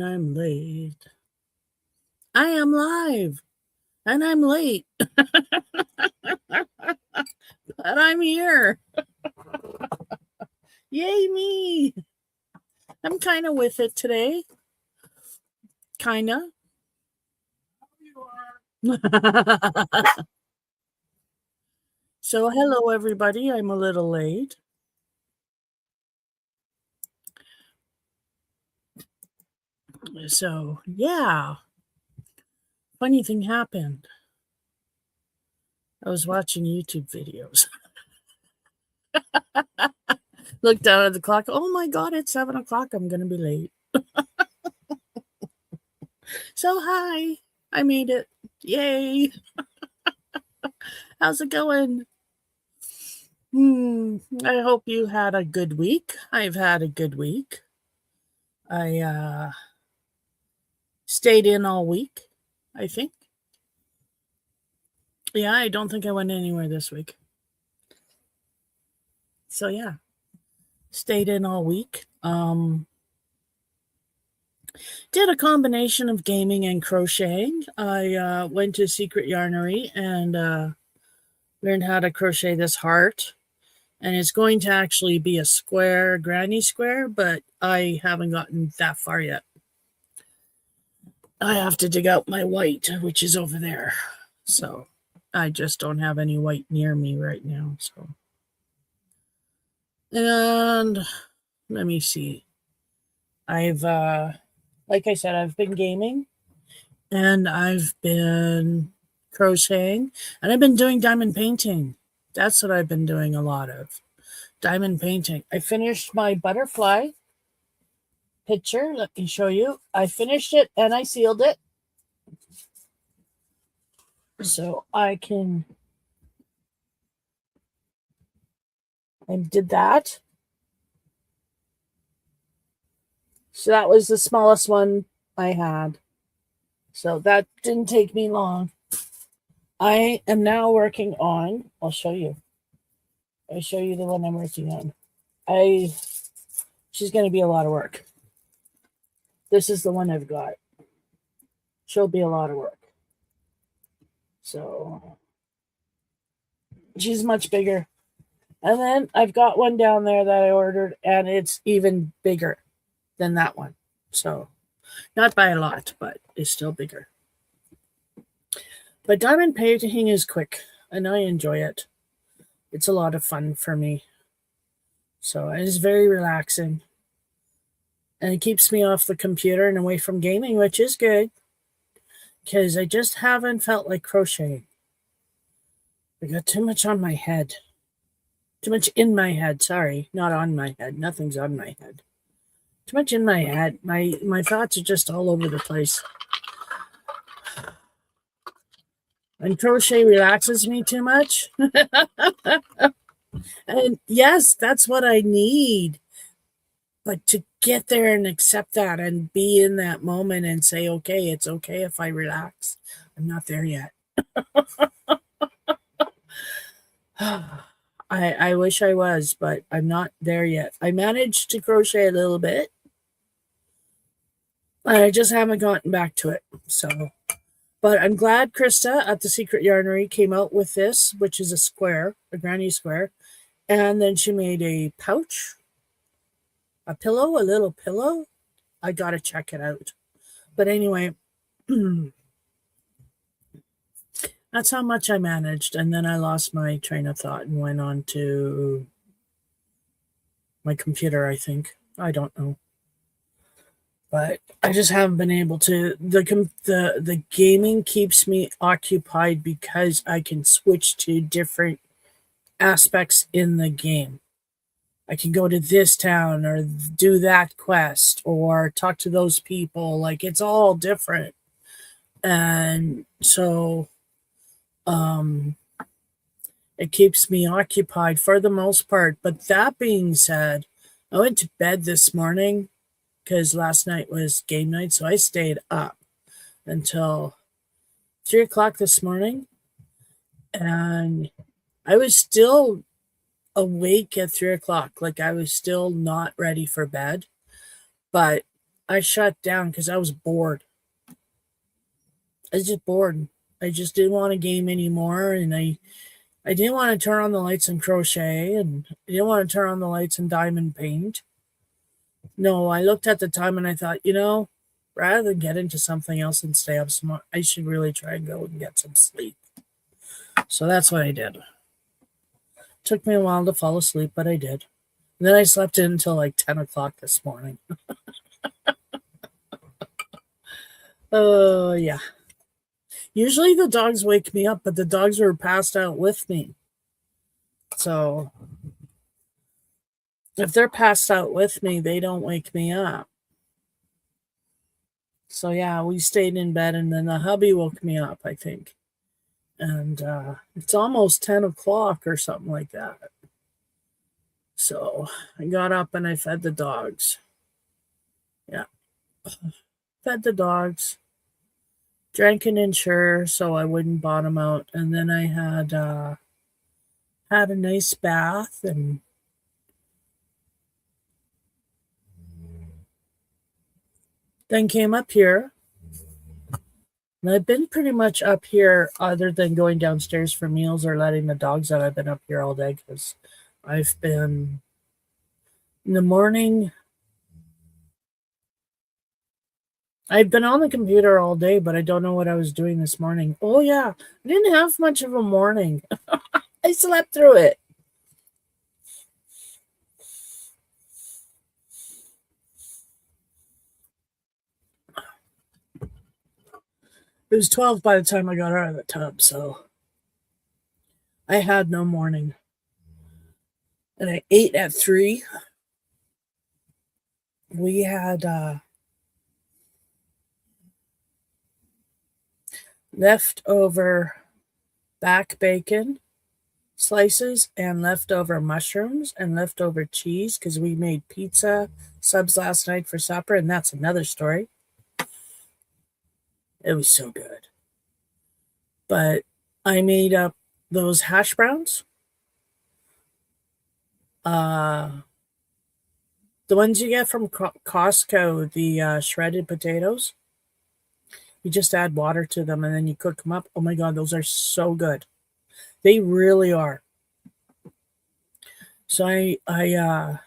I'm late. I am live and I'm late, but I'm here. Yay, me. I'm kind of with it today. Kind of. So, hello, everybody. I'm a little late. So, yeah. Funny thing happened. I was watching YouTube videos. Looked down at the clock. Oh my God, it's 7 o'clock. I'm going to be late. So, hi. I made it. Yay. How's it going? I hope you had a good week. I've had a good week. I stayed in all week, I think. Yeah, I don't think I went anywhere this week. So yeah, stayed in all week. Did a combination of gaming and crocheting. I went to Secret Yarnery and learned how to crochet this heart. And it's going to actually be a square, granny square, but I haven't gotten that far yet. I have to dig out my white, which is over there. So I just don't have any white near me right now. So, and let me see. I've, like I said, I've been gaming and I've been crocheting and I've been doing diamond painting. That's what I've been doing a lot of. Diamond painting. I finished my butterfly picture. Let me show you. I finished it and I sealed it. So I did that. So that was the smallest one I had. So that didn't take me long. I am now working on, I'll show you. I'll show you the one I'm working on. She's going to be a lot of work. This is the one I've got. She'll be a lot of work. So she's much bigger. And then I've got one down there that I ordered and it's even bigger than that one. So not by a lot, but it's still bigger. But diamond painting is quick and I enjoy it. It's a lot of fun for me. So it is very relaxing. And it keeps me off the computer and away from gaming, which is good. Because I just haven't felt like crocheting. I got too much on my head. Too much in my head. Sorry, not on my head. Nothing's on my head. Too much in my head. My thoughts are just all over the place. And crochet relaxes me too much. And yes, that's what I need. But to get there and accept that and be in that moment and say, okay, it's okay if I relax. I'm not there yet. I wish I was, but I'm not there yet. I managed to crochet a little bit. I just haven't gotten back to it. So, but I'm glad Krista at the Secret Yarnery came out with this, which is a square, a granny square. And then she made a pouch, a pillow, a little pillow. I got to check it out. But anyway, that's how much I managed. And then I lost my train of thought and went on to my computer, I think. I don't know. But I just haven't been able to. The gaming keeps me occupied because I can switch to different aspects in the game. I can go to this town or do that quest or talk to those people. Like it's all different. And so it keeps me occupied for the most part. But that being said, I went to bed this morning because last night was game night. So I stayed up until 3 o'clock this morning. And I was still awake at 3 o'clock. Like I was still not ready for bed. But I shut down because I was bored. I was just bored. I just didn't want to game anymore, and I didn't want to turn on the lights and crochet, and I didn't want to turn on the lights and diamond paint. No, I looked at the time and I thought, rather than get into something else and stay up some more, I should really try and go and get some sleep. So that's what I did. Took me a while to fall asleep, but I did. And then I slept in until like 10 o'clock this morning. Oh, yeah. Usually the dogs wake me up, but the dogs were passed out with me. So if they're passed out with me, they don't wake me up. So yeah, we stayed in bed, and then the hubby woke me up, I think. And it's almost 10 o'clock or something like that. So I got up and I fed the dogs. Yeah. Fed the dogs. Drank an Ensure so I wouldn't bottom out. And then I had a nice bath, and then came up here. And I've been pretty much up here other than going downstairs for meals or letting the dogs out. I've been up here all day because I've been in the morning. I've been on the computer all day, but I don't know what I was doing this morning. Oh, yeah. I didn't have much of a morning. I slept through it. It was 12 by the time I got out of the tub, so I had no morning. And I ate at 3. We had leftover back bacon slices and leftover mushrooms and leftover cheese because we made pizza subs last night for supper, and that's another story. It was so good. But I made up those hash browns. The ones you get from Costco, the shredded potatoes. You just add water to them and then you cook them up. Oh my God, those are so good. They really are. So I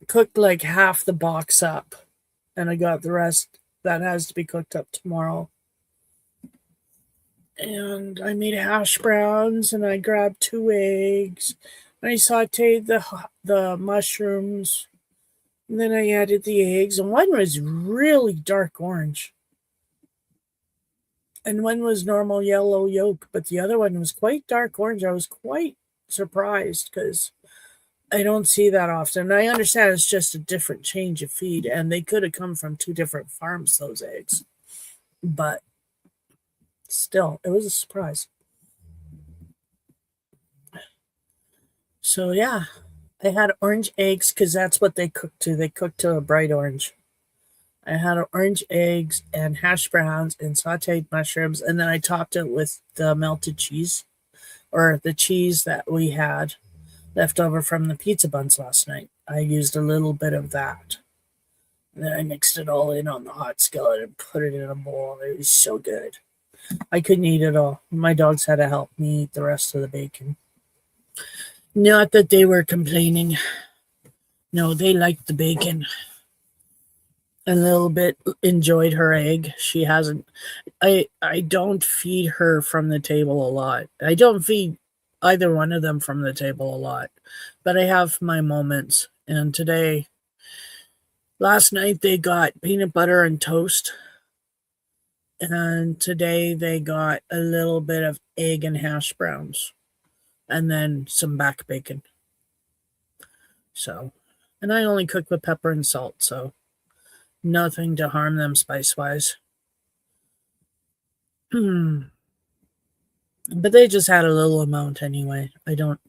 cooked like half the box up, and I got the rest that has to be cooked up tomorrow. And I made hash browns, and I grabbed 2 eggs, and I sauteed the mushrooms, and then I added the eggs, and one was really dark orange. And one was normal yellow yolk, but the other one was quite dark orange. I was quite surprised because I don't see that often. I understand it's just a different change of feed, and they could have come from 2 different farms, those eggs. But still, it was a surprise. So yeah, I had orange eggs because that's what they cooked to. They cooked to a bright orange. I had orange eggs and hash browns and sauteed mushrooms, and then I topped it with the melted cheese, or the cheese that we had left over from the pizza buns last night. I used a little bit of that. And then I mixed it all in on the hot skillet and put it in a bowl. It was so good. I couldn't eat it all. My dogs had to help me eat the rest of the bacon. Not that they were complaining. No, they liked the bacon. A little bit enjoyed her egg. She hasn't. I don't feed her from the table a lot. I don't feed either one of them from the table a lot, but I have my moments. And last night they got peanut butter and toast, and today they got a little bit of egg and hash browns, and then some back bacon. So, and I only cook with pepper and salt, so nothing to harm them spice-wise. But they just had a little amount anyway. I don't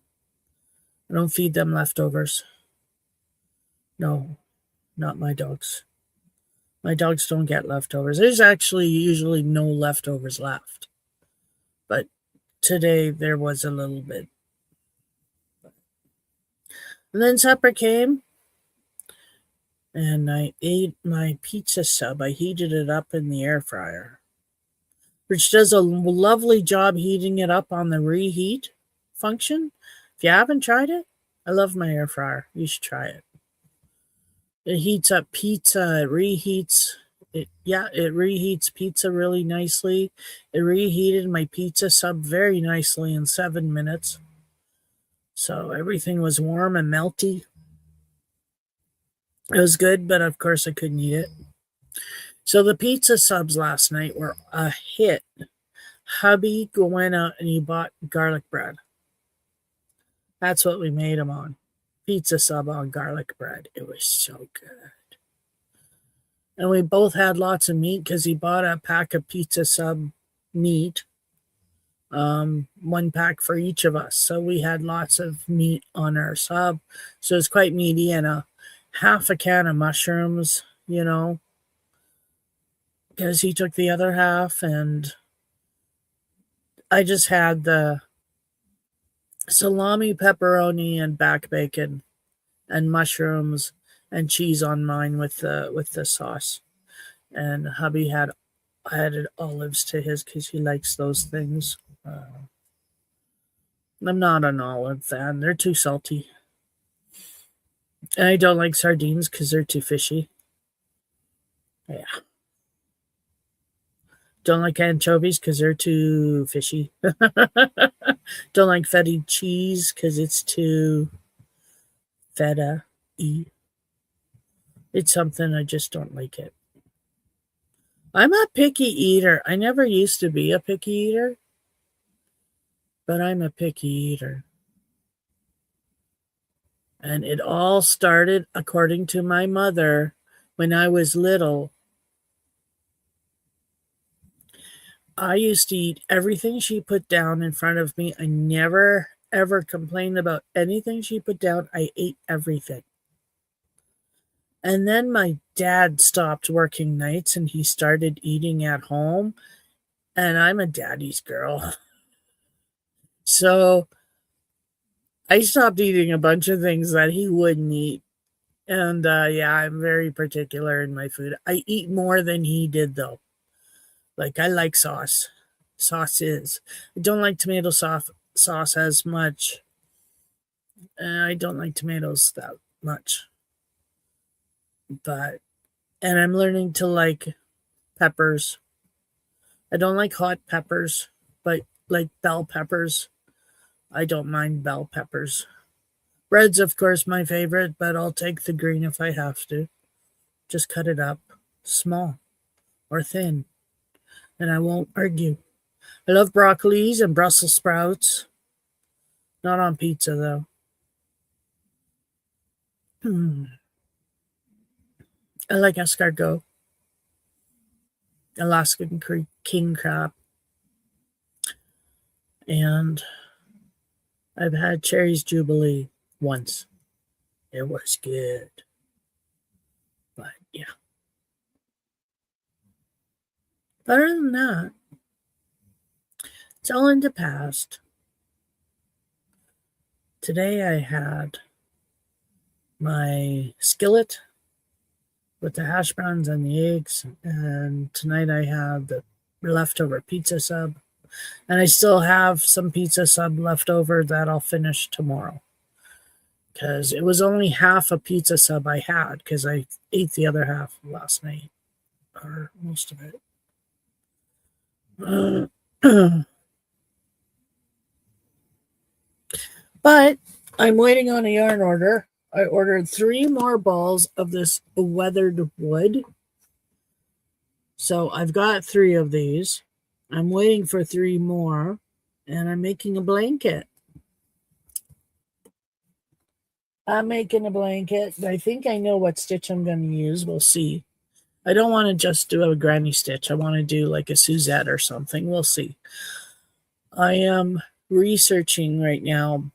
feed them leftovers. No, not my dogs. My dogs don't get leftovers. There's actually usually no leftovers left. But today there was a little bit. And then supper came. and I ate my pizza sub. I heated it up in the air fryer, which does a lovely job heating it up on the reheat function. If you haven't tried it, I love my air fryer. You should try it. It heats up pizza. It reheats it. Yeah, it reheats pizza really nicely. It reheated my pizza sub very nicely in 7 minutes. So everything was warm and melty. It was good, but of course I couldn't eat it. So the pizza subs last night were a hit. Hubby went out and he bought garlic bread. That's what we made them on. Pizza sub on garlic bread. It was so good. And we both had lots of meat because he bought a pack of pizza sub meat, one pack for each of us. So we had lots of meat on our sub. So it's quite meaty, and a half a can of mushrooms, because he took the other half, and I just had the salami, pepperoni, and back bacon, and mushrooms and cheese on mine with the sauce. And hubby had added olives to his because he likes those things. I'm not an olive fan; they're too salty, and I don't like sardines because they're too fishy. Yeah, don't like anchovies because they're too fishy. Don't like feta cheese because it's too feta-y. It's something I just don't like it. I'm a picky eater. I never used to be a picky eater, but I'm a picky eater. And it all started, according to my mother, when I was little. I used to eat everything she put down in front of me. I never, ever complained about anything she put down. I ate everything. And then my dad stopped working nights and he started eating at home. And I'm a daddy's girl. So I stopped eating a bunch of things that he wouldn't eat. And yeah, I'm very particular in my food. I eat more than he did, though. Like, I like sauce. Sauces. I don't like tomato sauce as much. I don't like tomatoes that much. And I'm learning to like peppers. I don't like hot peppers, but like bell peppers. I don't mind bell peppers. Red's, of course, my favorite, but I'll take the green if I have to. Just cut it up small or thin, and I won't argue. I love broccolis and Brussels sprouts. Not on pizza, though. I like escargot, Alaskan king crab, and I've had Cherry's Jubilee once. It was good. But yeah. But other than that, it's all in the past. Today I had my skillet with the hash browns and the eggs, and tonight I have the leftover pizza sub, and I still have some pizza sub left over that I'll finish tomorrow, because it was only half a pizza sub I had because I ate the other half last night, or most of it. But I'm waiting on a yarn order. I ordered 3 more balls of this weathered wood. So I've got 3 of these. I'm waiting for 3 more, and I'm making a blanket. I'm making a blanket. I think I know what stitch I'm going to use. We'll see. I don't want to just do a granny stitch. I want to do like a Suzette or something. We'll see. I am researching right now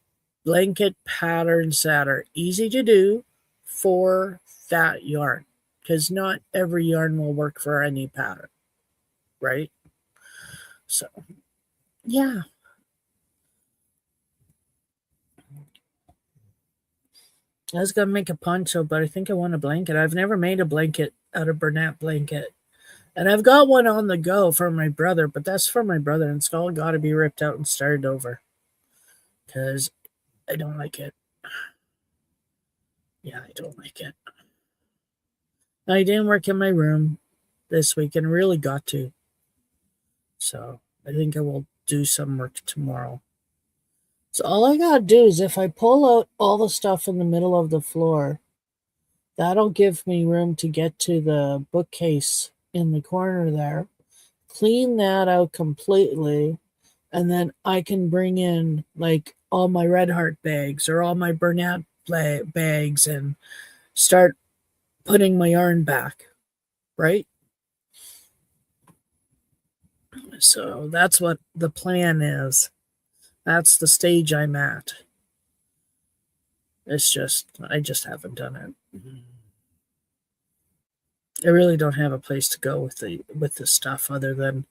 blanket patterns that are easy to do for that yarn, because not every yarn will work for any pattern, right? So, yeah. I was going to make a poncho, but I think I want a blanket. I've never made a blanket out of Bernat blanket. And I've got one on the go for my brother, but that's for my brother, and it's all got to be ripped out and started over because I don't like it. Yeah, I don't like it. I didn't work in my room this week and really got to. So I think I will do some work tomorrow. So all I got to do is if I pull out all the stuff in the middle of the floor, that'll give me room to get to the bookcase in the corner there, clean that out completely, and then I can bring in like all my Red Heart bags or all my Bernat bags and start putting my yarn back, right? So that's what the plan is. That's the stage I'm at. It's just, I just haven't done it. I really don't have a place to go with the stuff other than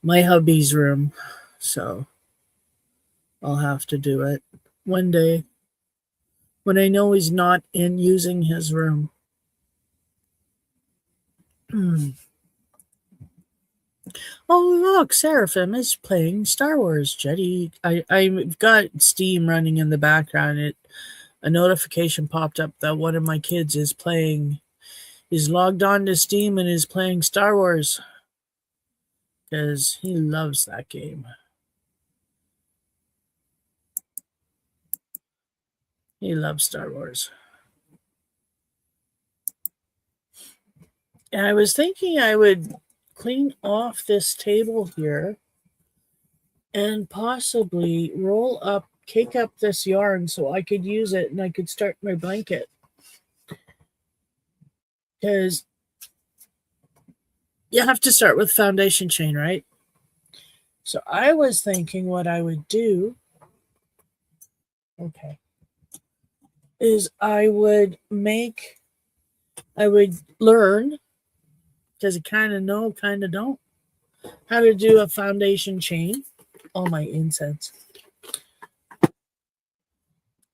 my hubby's room. So I'll have to do it one day when I know he's not in using his room. Oh, look, Seraphim is playing Star Wars Jedi. I've got Steam running in the background. A notification popped up that one of my kids is logged on to Steam and is playing Star Wars because he loves that game. He loves Star Wars. And I was thinking I would clean off this table here and possibly cake up this yarn so I could use it and I could start my blanket. Because you have to start with foundation chain, right? So I was thinking what I would do, is I would learn, because I kind of know, kind of don't, how to do a foundation chain. All my incense.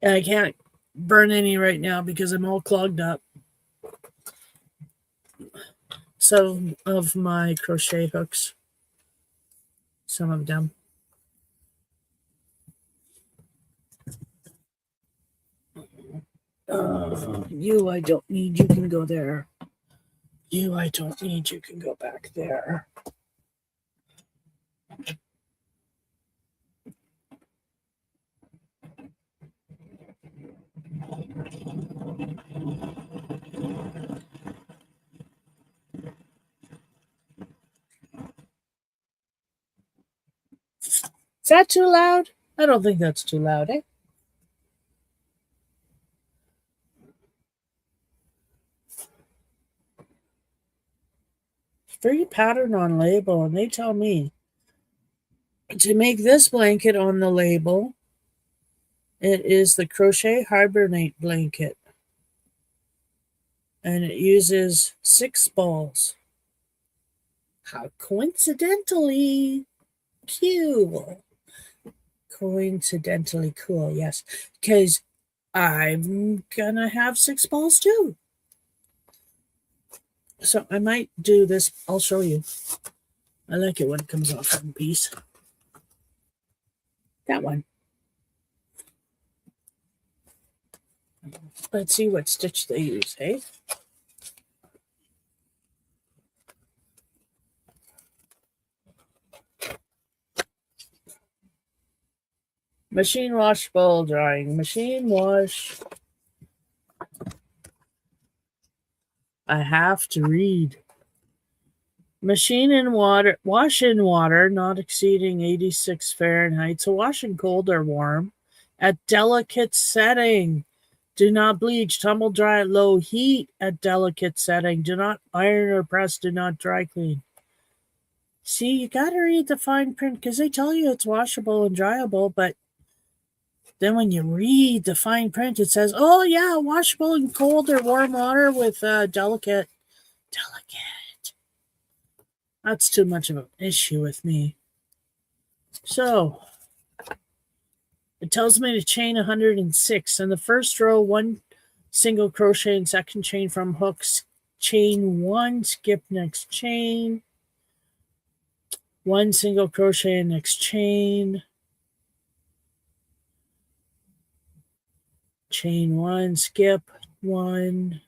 And I can't burn any right now because I'm all clogged up. Some of my crochet hooks. Some of them. You I don't need, you can go there. You I don't need, you can go back there. Is that too loud? I don't think that's too loud, eh? Free pattern on label, and they tell me to make this blanket on the label, it is the Crochet Hibernate blanket. And it uses 6 balls. How coincidentally cool. Coincidentally cool, yes. Because I'm gonna have 6 balls too. So I might do this. I'll show you. I like it when it comes off one piece. That one. Let's see what stitch they use, hey? Machine wash, bowl drying. Machine wash. I have to read. Machine in water, wash in water not exceeding 86 Fahrenheit. So wash in cold or warm at delicate setting. Do not bleach, tumble dry at low heat at delicate setting. Do not iron or press, do not dry clean. See, you got to read the fine print because they tell you it's washable and dryable, but then when you read the fine print, it says, oh yeah, washable in cold or warm water with delicate. That's too much of an issue with me. So it tells me to chain 106. In the first row, 1 single crochet in second chain from hooks, chain 1, skip next chain, 1 single crochet in next chain, chain 1, skip 1,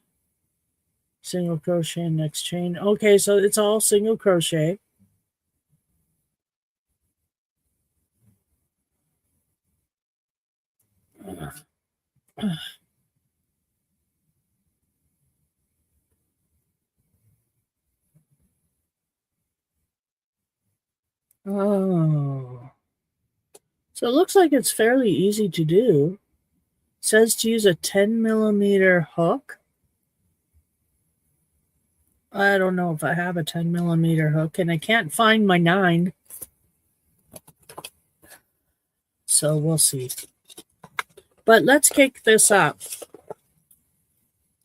single crochet in next chain. Okay, so it's all single crochet. Oh. So it looks like it's fairly easy to do. It says to use a 10 millimeter hook. I don't know if I have a 10 millimeter hook, and I can't find my 9. So we'll see. But let's kick this up.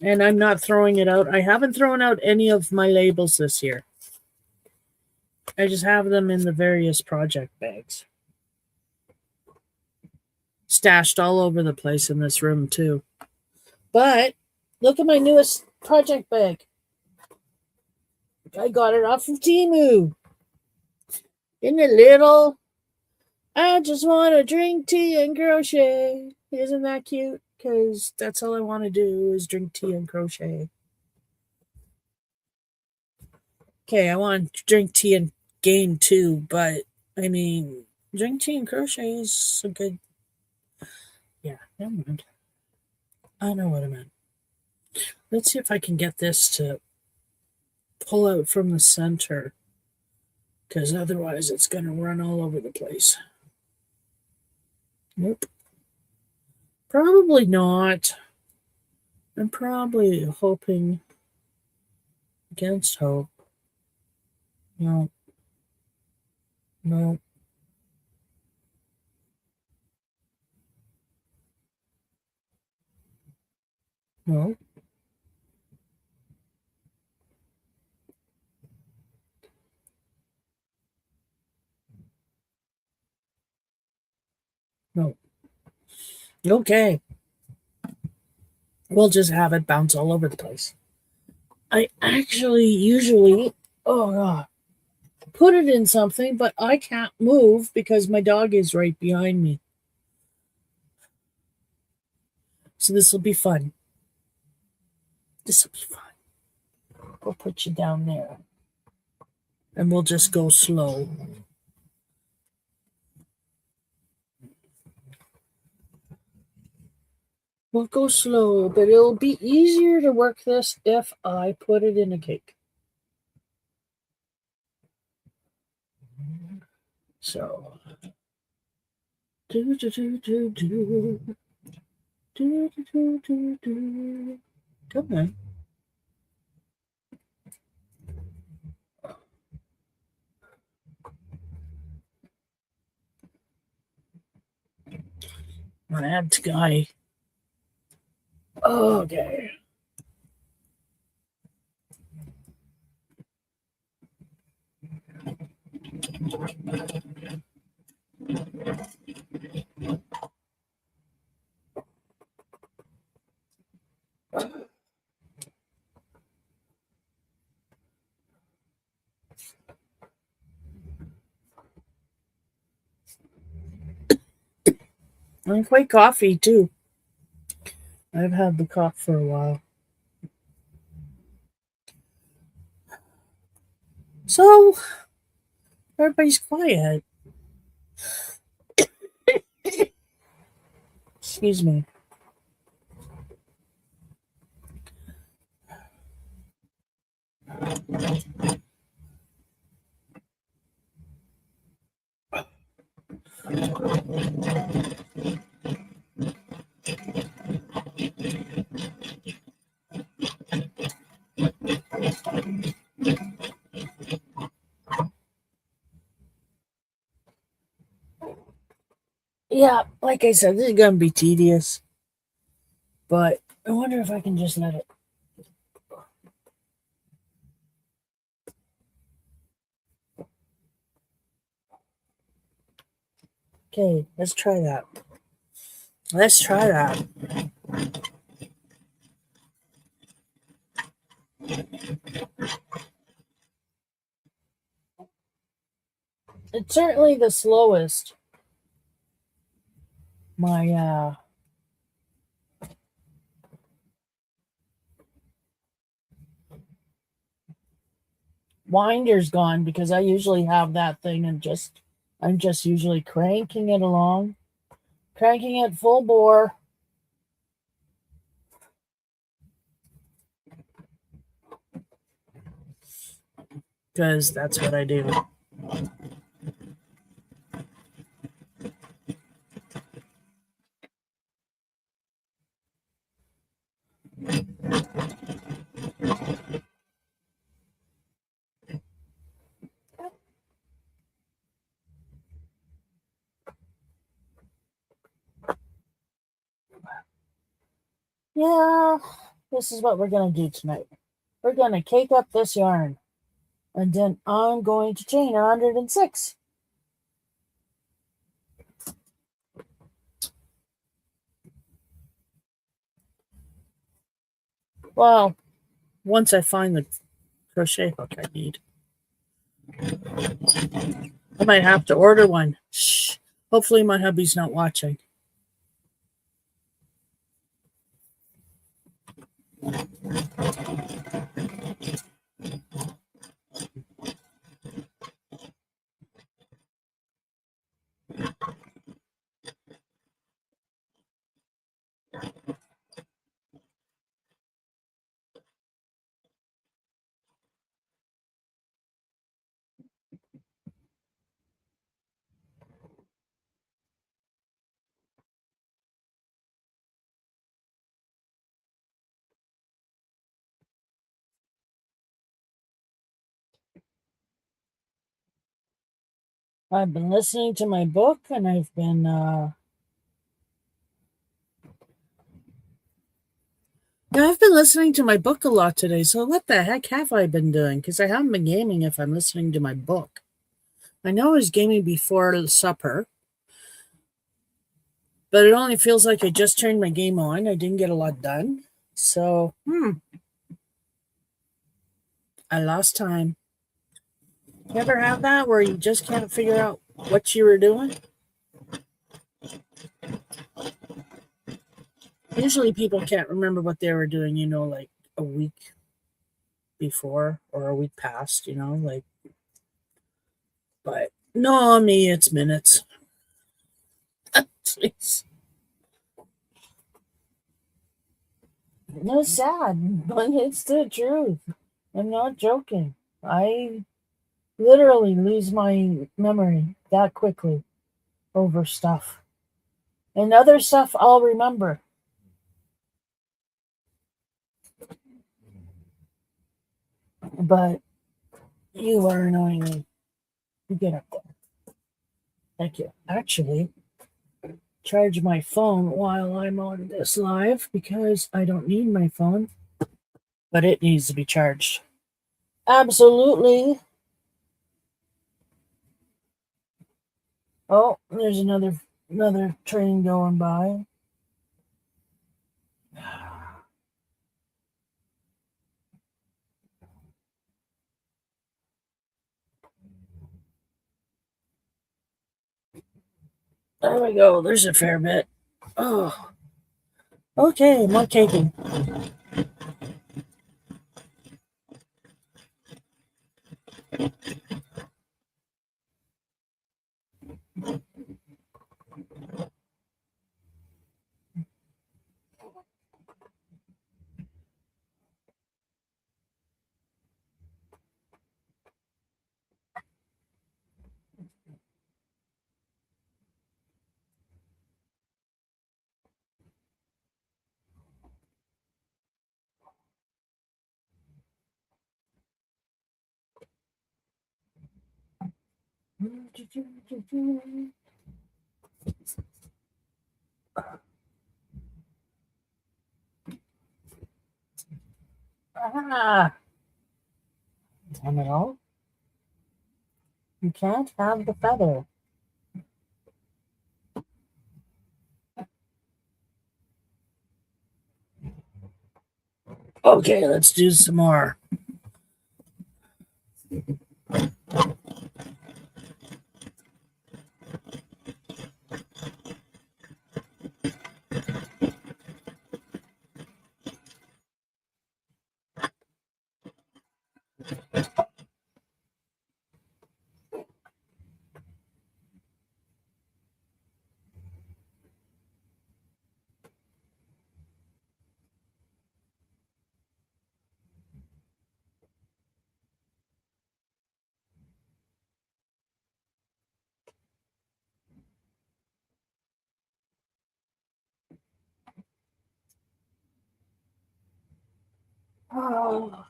And I'm not throwing it out. I haven't thrown out any of my labels this year. I just have them in the various project bags. Stashed all over the place in this room too. But look at my newest project bag. I got it off of Temu. Isn't it little? I just want to drink tea and crochet. Isn't that cute? Because that's all I want to do is drink tea and crochet. Okay, I want to drink tea and game too, but I mean, drink tea and crochet is a good... Yeah, never mind. I know what I meant. Let's see if I can get this to pull out from the center, because otherwise it's going to run all over the place. Nope. Probably not. I'm probably hoping against hope. No. No. No. No. Okay. We'll just have it bounce all over the place. I actually usually, oh God, put it in something, but I can't move because my dog is right behind me. So this will be fun. This will be fun. We'll put you down there. And we'll just go slow. We'll go slow, but it'll be easier to work this if I put it in a cake. So, do do do do do do do do do. Come on. Mad guy. Okay. I'm quite coffee too. I've had the cough for a while. So, everybody's quiet. Excuse me. Yeah, like I said, this is going to be tedious. But I wonder if I can just let it. Okay, let's try that. Let's try that. It's certainly the slowest. My winder's gone because I usually have that thing and I'm just usually cranking it along, cranking it full bore. Because that's what I do. Yeah, this is what we're going to do tonight. We're going to cake up this yarn. And then I'm going to chain 106. Well, once I find the crochet hook I need. I might have to order one. Shh. Hopefully my hubby's not watching. I've been listening to my book and I've been listening to my book a lot today. So what the heck have I been doing? Because I haven't been gaming if I'm listening to my book. I know I was gaming before supper, but it only feels like I just turned my game on. I didn't get a lot done. So, I lost time. You ever have that where you just can't figure out what you were doing? Usually people can't remember what they were doing, like a week before or a week past, but no, me, it's minutes. Jeez. No, sad, but it's the truth. I'm not joking. I literally lose my memory that quickly over stuff. And other stuff I'll remember. But you are annoying me. You get up there. Thank you. Actually, charge my phone while I'm on this live because I don't need my phone, but it needs to be charged. Absolutely. Oh, there's another train going by. There we go. There's a fair bit. Oh, okay. More caking. Ah, damn it all. You can't have the feather. Okay, let's do some more.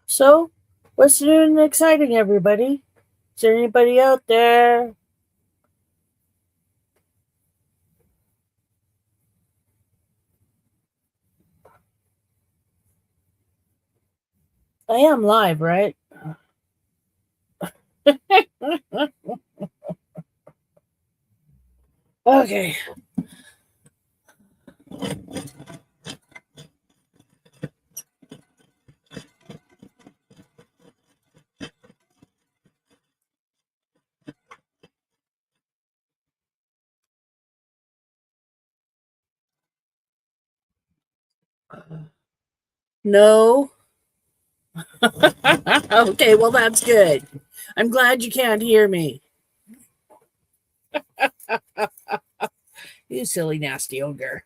So, what's new and exciting, everybody? Is there anybody out there? I am live, right? Okay. No. Okay, well, that's good. I'm glad you can't hear me. You silly, nasty ogre.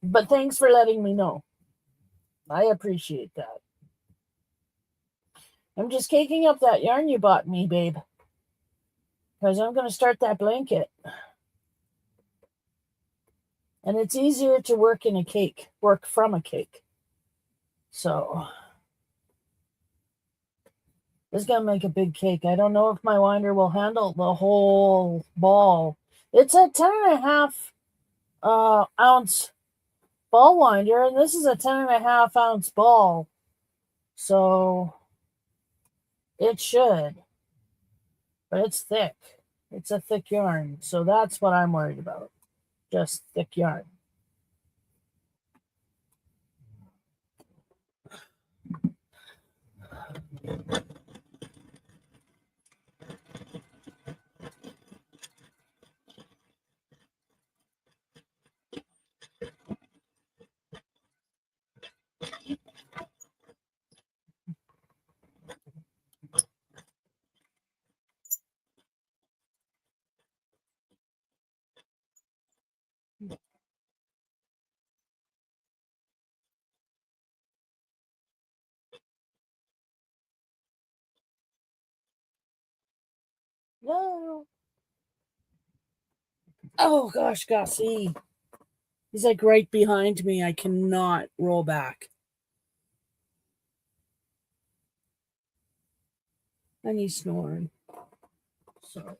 But thanks for letting me know. I appreciate that. I'm just caking up that yarn you bought me, babe. Because I'm going to start that blanket. And it's easier to work from a cake. So, this is going to make a big cake. I don't know if my winder will handle the whole ball. It's a 10.5 ounce ball winder, and this is a 10.5 ounce ball. So, it should. But it's thick. It's a thick yarn. So, that's what I'm worried about. Just thick yarn. No. Oh gosh, Gossie. He's like right behind me. I cannot roll back. And he's snoring. So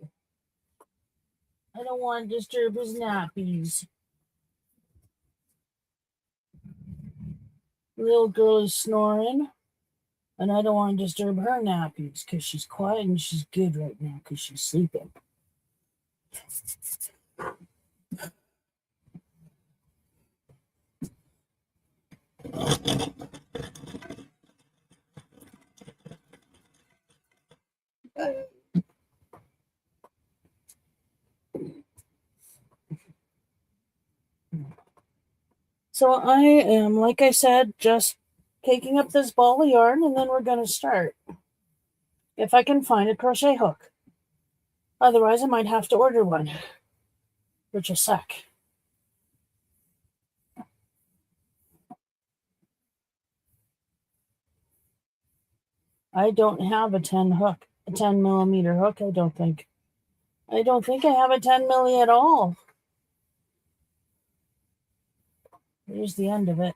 I don't want to disturb his nappies. Little girl is snoring. And I don't want to disturb her nappies because she's quiet and she's good right now because she's sleeping. So I am, like I said, just taking up this ball of yarn and then we're going to start. If I can find a crochet hook. Otherwise, I might have to order one. Which a sec. I don't have a 10 millimeter hook, I don't think. I don't think I have a 10 milli at all. Here's the end of it.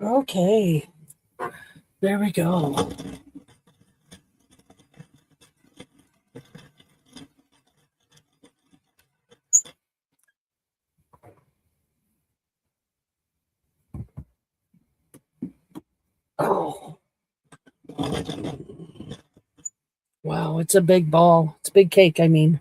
Okay. There we go. Oh. Wow, it's a big ball. It's a big cake, I mean.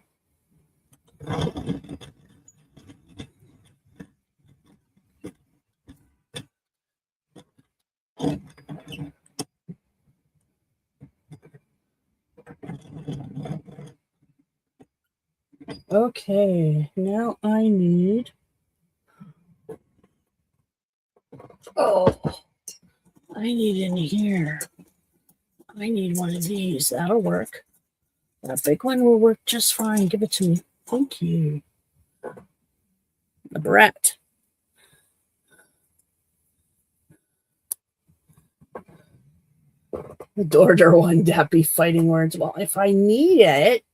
Okay, now I need... I need in here. I need one of these. That'll work. That big one will work just fine. Give it to me. Thank you. A barrette. The Dorder one, Dappy fighting words. Well, if I need it.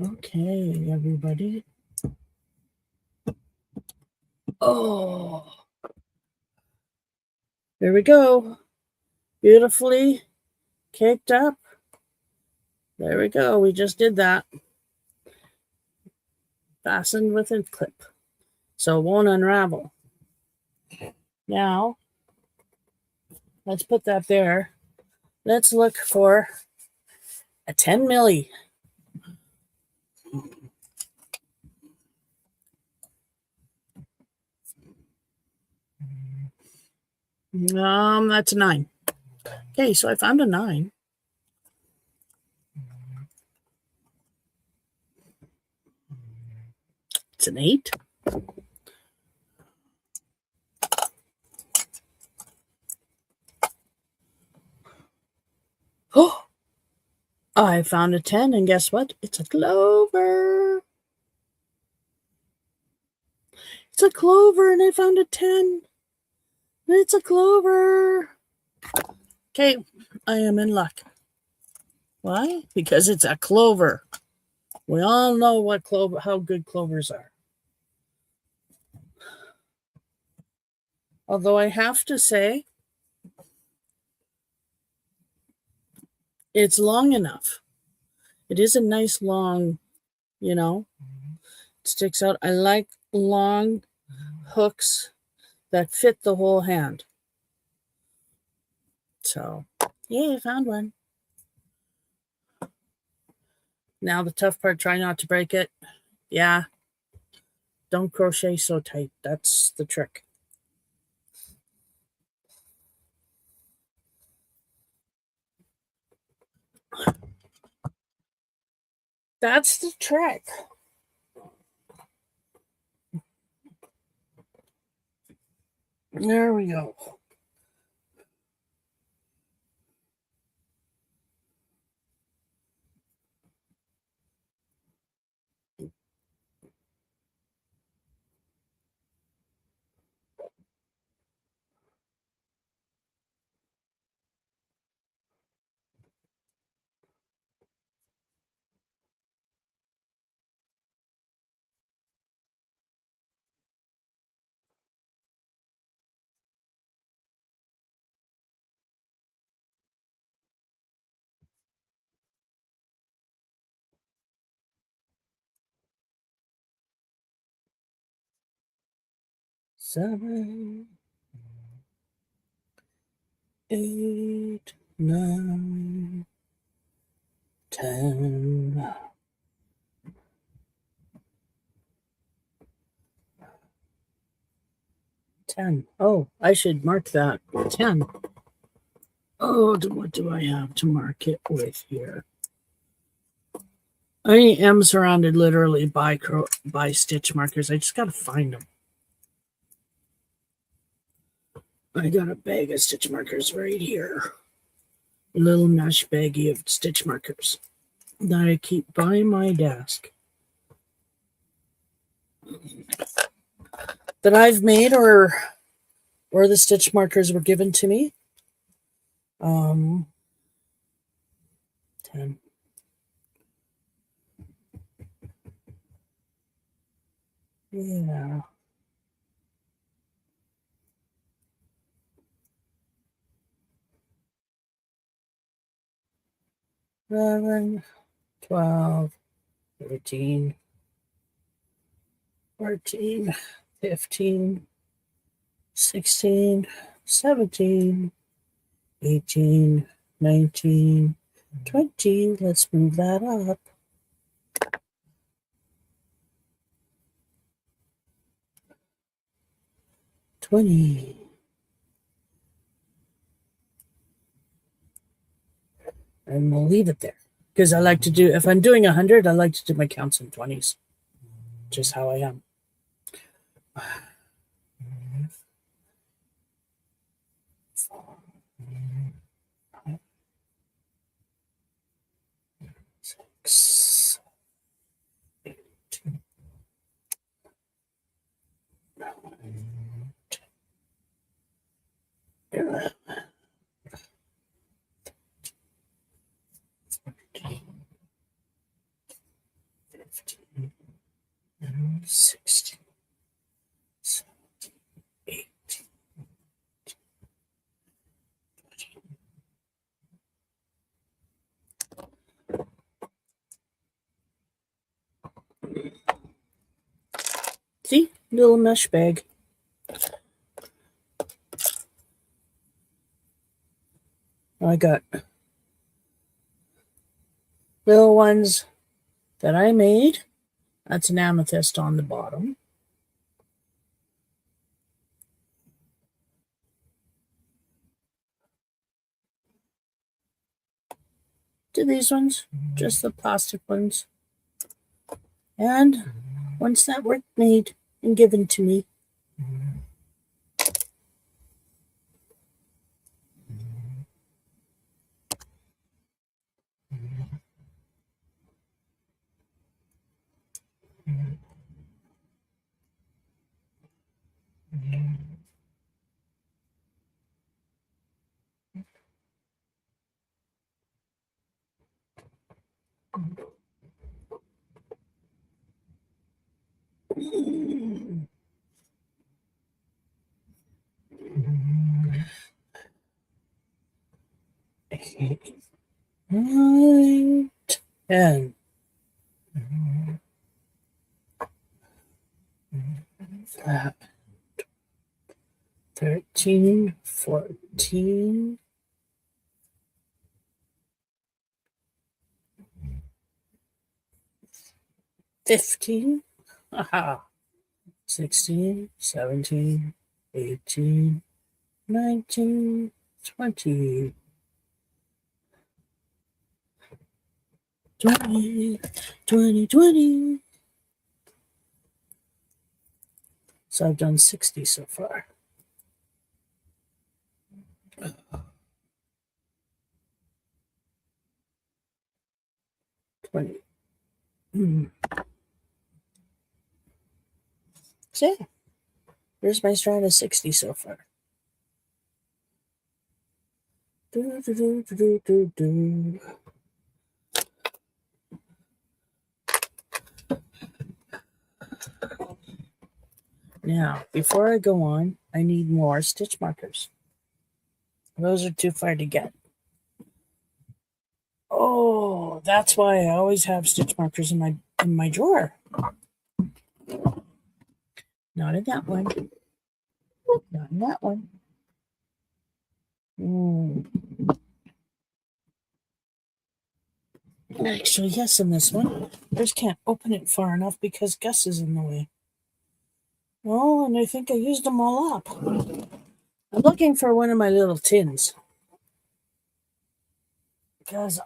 Okay, everybody. Oh, there we go. Beautifully caked up. There we go. We just did that. Fastened with a clip, so it won't unravel. Now, let's put that there. Let's look for a 10 milli. That's a 9. Okay, so I found a 9. It's an 8. Oh, I found a 10, and guess what? It's a clover. It's a clover, and I found a 10. It's a clover. Okay, I am in luck. Why? Because it's a clover. We all know how good clovers are. Although I have to say, it's long enough. It is a nice long, it sticks out. I like long hooks that fit the whole hand. So, yeah, I found one. Now the tough part, try not to break it. Yeah. Don't crochet so tight. That's the trick. That's the trick. There we go. Seven, 8, 9, 10. 10. Oh, I should mark that. 10. Oh, what do I have to mark it with here? I am surrounded literally by stitch markers. I just got to find them. I got a bag of stitch markers right here. A little mesh baggie of stitch markers that I keep by my desk. That I've made or the stitch markers were given to me. 10. Yeah. 11, 12, 13, 14, 15, 16, 17, 18, 19, 20. Let's move that up. 20. And we'll leave it there. Because I like to do, if I'm doing 100, I like to do my counts in 20s. Just how I am. 6, 8, 9, 11, 14, 15, 16, 17, 18, 20. See? Little mesh bag. I got little ones that I made. That's an amethyst on the bottom. To these ones, just the plastic ones. And once that work made and given to me, nine, 10, 13, 14, 15, 16, 17, 18, 19, 20, 20, 20, 20. So I've done 60 so far. 20. So yeah, here's my strand of 60 so far. Now, before I go on, I need more stitch markers. Those are too far to get. Oh, that's why I always have stitch markers in my drawer. Not in that one. Not in that one. Actually, yes, in this one. I just can't open it far enough because Gus is in the way. Oh, and I think I used them all up. I'm looking for one of my little tins. Because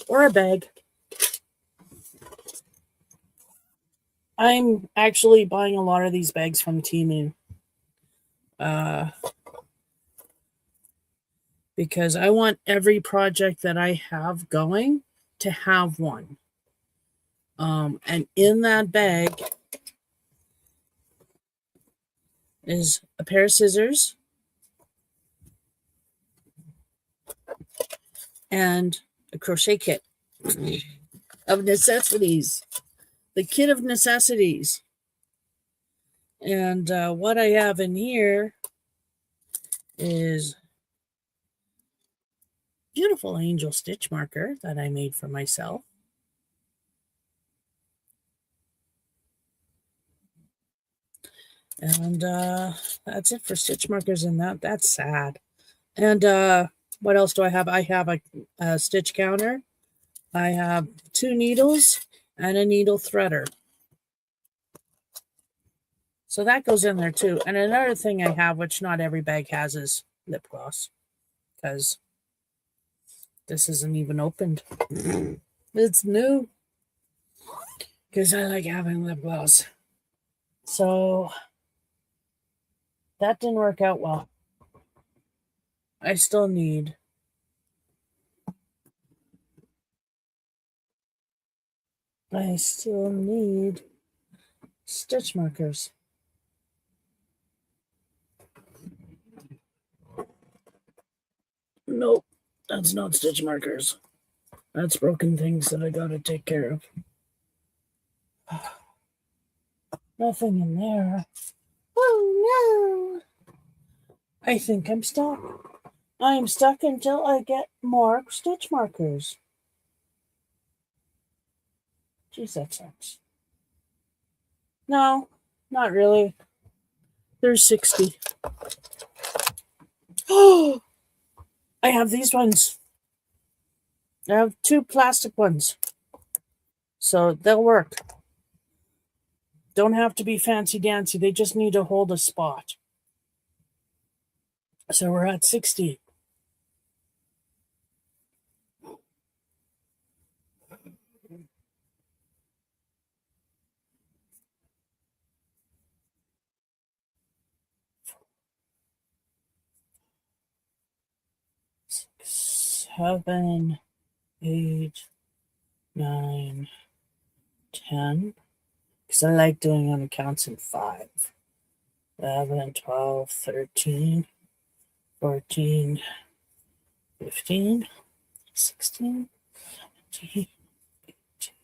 or a bag. I'm actually buying a lot of these bags from Temu. Because I want every project that I have going to have one. And in that bag is a pair of scissors and a crochet kit of necessities. The kit of necessities. And what I have in here is beautiful angel stitch marker that I made for myself. And that's it for stitch markers, and that's sad. And What else do I have? I have a stitch counter. I have 2 needles and a needle threader. So that goes in there too. And another thing I have, which not every bag has, is lip gloss. Because this isn't even opened. It's new. Because I like having lip gloss. So that didn't work out well. I still need stitch markers. Nope, that's not stitch markers. That's broken things that I gotta take care of. Nothing in there. Oh no! I think I'm stuck. I'm stuck until I get more stitch markers. Geez, that sucks. No, not really. There's 60. Oh, I have these ones. I have 2 plastic ones. So they'll work. Don't have to be fancy dancy. They just need to hold a spot. So we're at 60. Six, 7, 8, 9, 10. Because I like doing on counts in 5. 11, 12, 13, 14, 15, 16, 17, 18,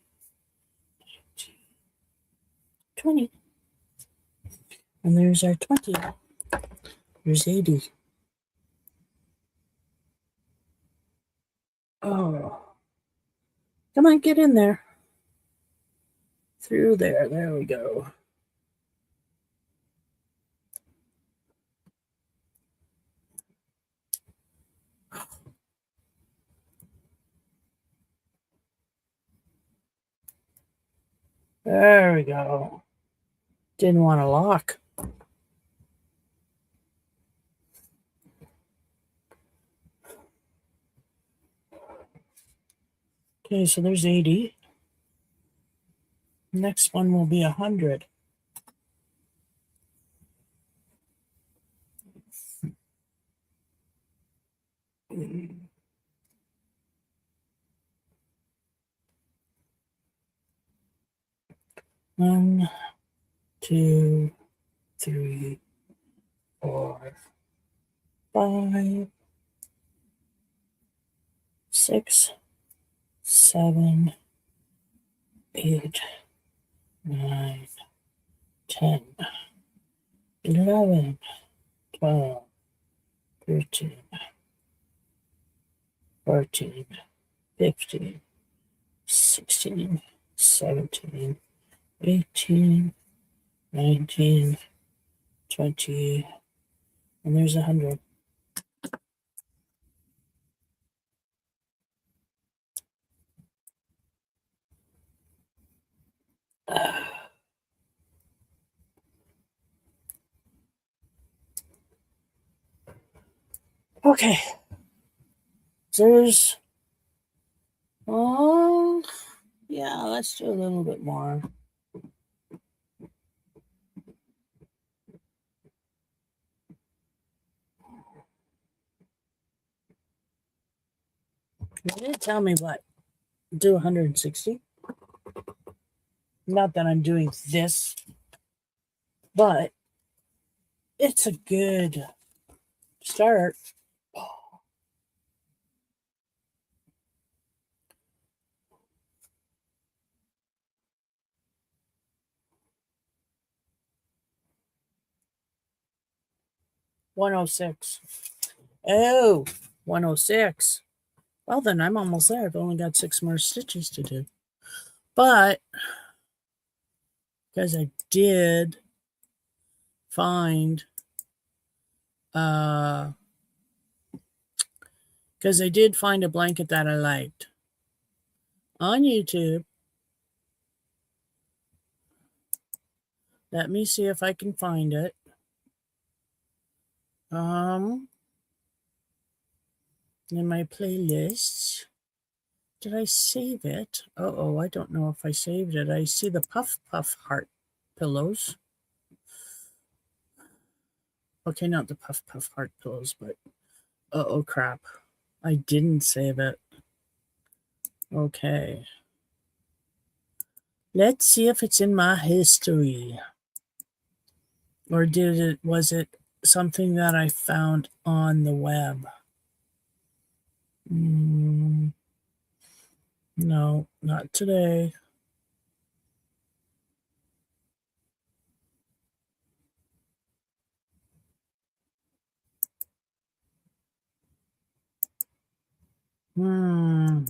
19, 20. And there's our 20. There's 80. Oh. Come on, get in there. Through there. There we go. There we go. Didn't want to lock. Okay, so there's 80. Next one will be 100. One, 2, 3, 4, 5, 6, 7, 8, 9, 10, 11, 12, 13, 14, 15, 16, 17, 18, 19, 20, and there's 100. Okay. There's, oh, yeah, let's do a little bit more. You didn't tell me what. Do 160. Not that I'm doing this, but it's a good start. 106. Oh, 106. Well, then I'm almost there. I've only got 6 more stitches to do. But because I did find because I did find a blanket that I liked on YouTube. Let me see if I can find it. In my playlists. Did I save it? Oh, I don't know if I saved it. I see the Puff Puff heart pillows. Okay, not the Puff Puff heart pillows, but oh crap. I didn't save it. Okay. Let's see if it's in my history. Or was it something that I found on the web? No, not today. No,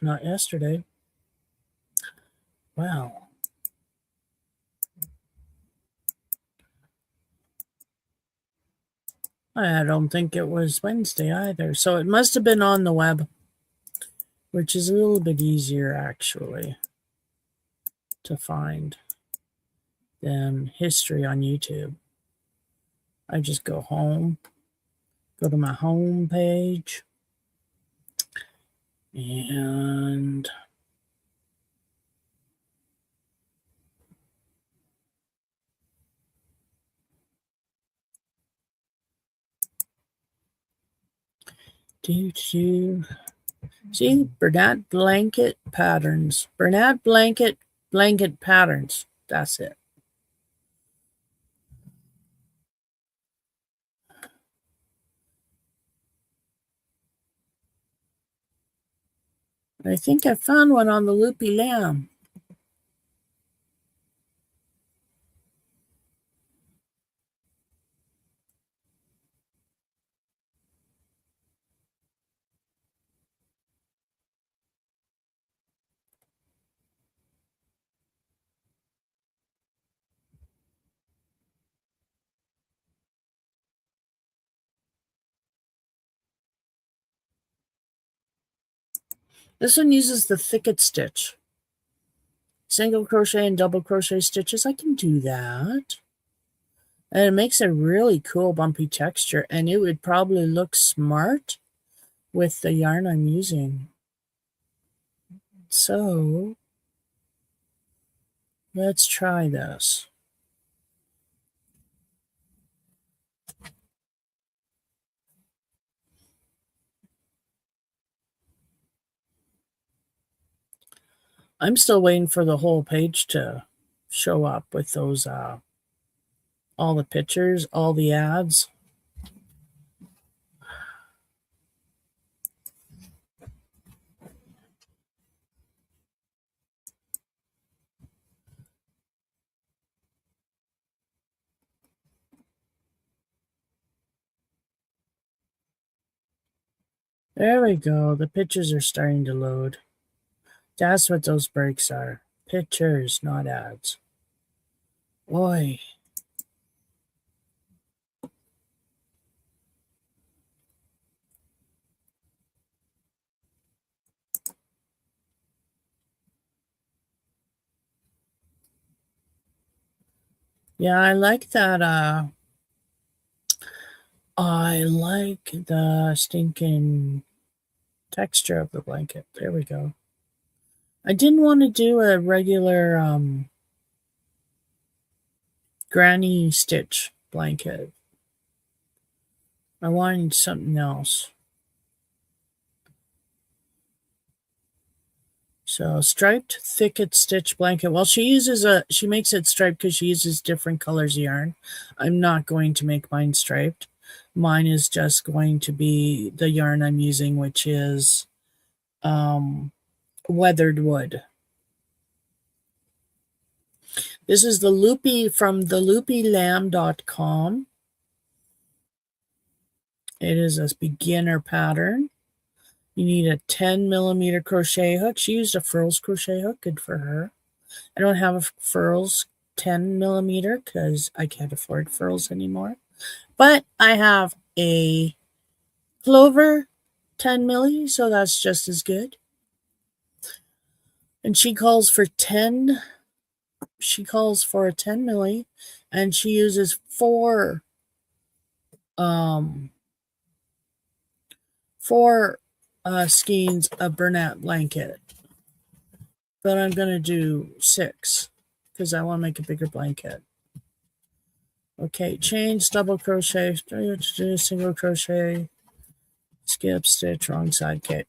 not yesterday. Wow. I don't think it was Wednesday either. So it must have been on the web, which is a little bit easier actually to find than history on YouTube. I just go home, go to my home page, and see Bernat blanket patterns. Bernat blanket patterns. That's it. I think I found one on the Loopy Lamb. This one uses the thicket stitch. Single crochet and double crochet stitches. I can do that. And it makes a really cool bumpy texture, and it would probably look smart with the yarn I'm using. So let's try this. I'm still waiting for the whole page to show up with those all the pictures, all the ads. There we go. The pictures are starting to load. That's what those breaks are. Pictures, not ads. Boy. Yeah, I like that. I like the stinking texture of the blanket. There we go. I didn't want to do a regular granny stitch blanket. I wanted something else. So striped thicket stitch blanket. Well, she makes it striped because she uses different colors of yarn. I'm not going to make mine striped. Mine is just going to be the yarn I'm using, which is weathered wood. This is the Loopy from the loopylamb.com. It is a beginner pattern. You need a 10 millimeter crochet hook. She used a Furls crochet hook. Good for her. I don't have a Furls 10 millimeter because I can't afford Furls anymore. But I have a Clover 10 milli, so that's just as good. And she calls for 10. She calls for a 10 milli, and she uses four skeins of Bernat blanket. But I'm going to do 6 because I want to make a bigger blanket. Okay, chains, double crochet, single crochet, skip stitch, wrong side, okay.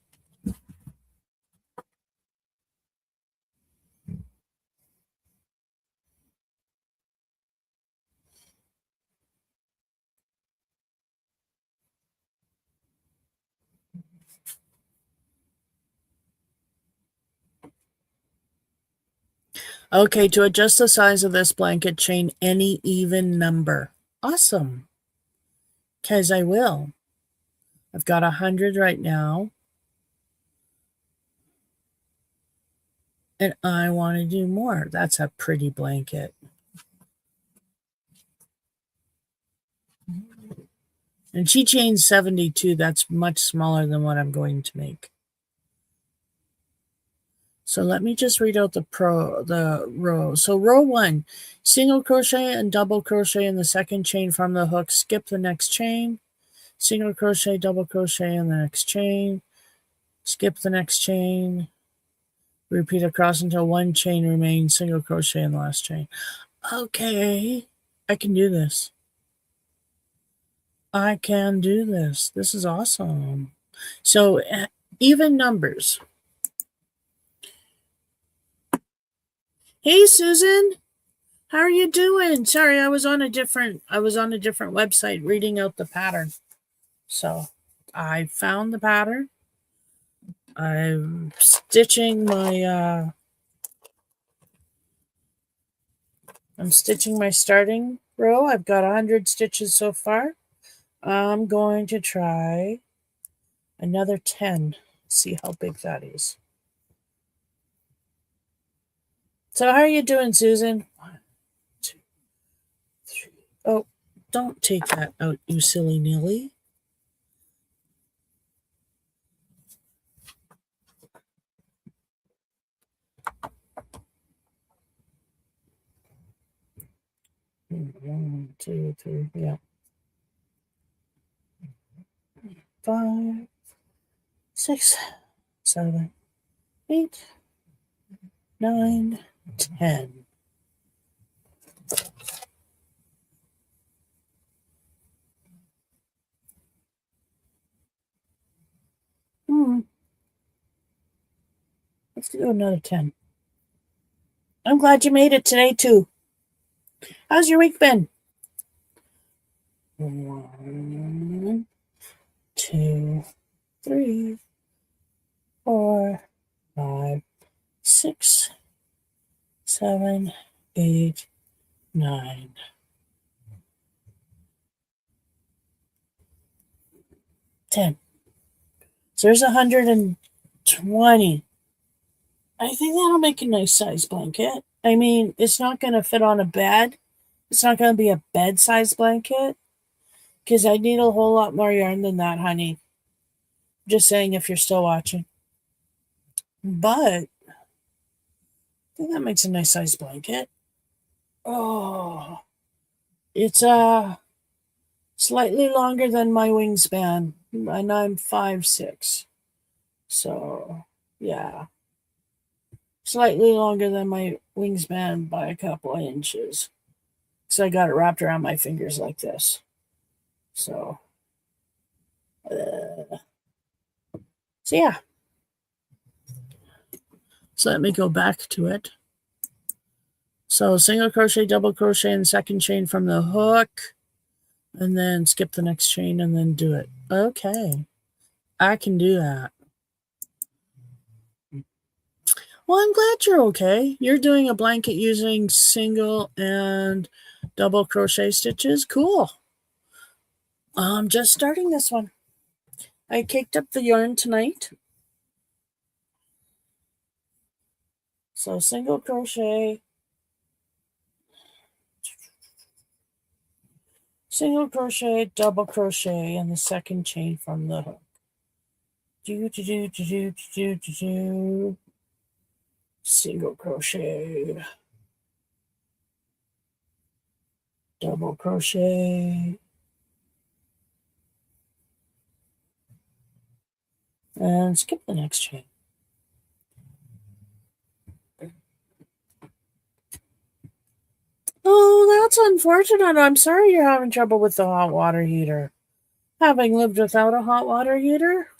Okay, to adjust the size of this blanket, chain any even number. Awesome. Because I will. I've got 100 right now. And I want to do more. That's a pretty blanket. And she chained 72. That's much smaller than what I'm going to make. So let me just read out the row. So row 1, single crochet and double crochet in the second chain from the hook. Skip the next chain. Single crochet, double crochet in the next chain. Skip the next chain. Repeat across until one chain remains. Single crochet in the last chain. Okay, I can do this. I can do this. This is awesome. So even numbers. Hey, Susan. How are you doing? Sorry, I was on a different website reading out the pattern. So I found the pattern. I'm stitching my starting row. I've got 100 stitches so far. I'm going to try another 10. See how big that is. So how are you doing, Susan? 1, 2, 3. Oh, don't take that out, you silly nilly. One, 2, 3, yeah. 5, 6, 7, 8, 9, 10. Let's do another 10. I'm glad you made it today, too. How's your week been? 1, 2, 3, 4, 5, 6, 7, 8, 9. 10. So there's 120. I think that'll make a nice size blanket. I mean, it's not going to fit on a bed. It's not going to be a bed size blanket because I need a whole lot more yarn than that, honey. Just saying if you're still watching. But I think that makes a nice size blanket. Oh, it's slightly longer than my wingspan, and I'm 5'6". So yeah, slightly longer than my wingspan by a couple of inches. So I got it wrapped around my fingers like this. So yeah. So let me go back to it. So single crochet, double crochet in the second chain from the hook, and then skip the next chain and then do it. Okay, I can do that. Well, I'm glad you're okay. You're doing a blanket using single and double crochet stitches. Cool. I'm just starting this one. I caked up the yarn tonight. So single crochet, Single crochet, double crochet in the second chain from the hook. Do. Single crochet, double crochet, and skip the next chain. Oh, that's unfortunate. I'm sorry you're having trouble with the hot water heater. Having lived without a hot water heater,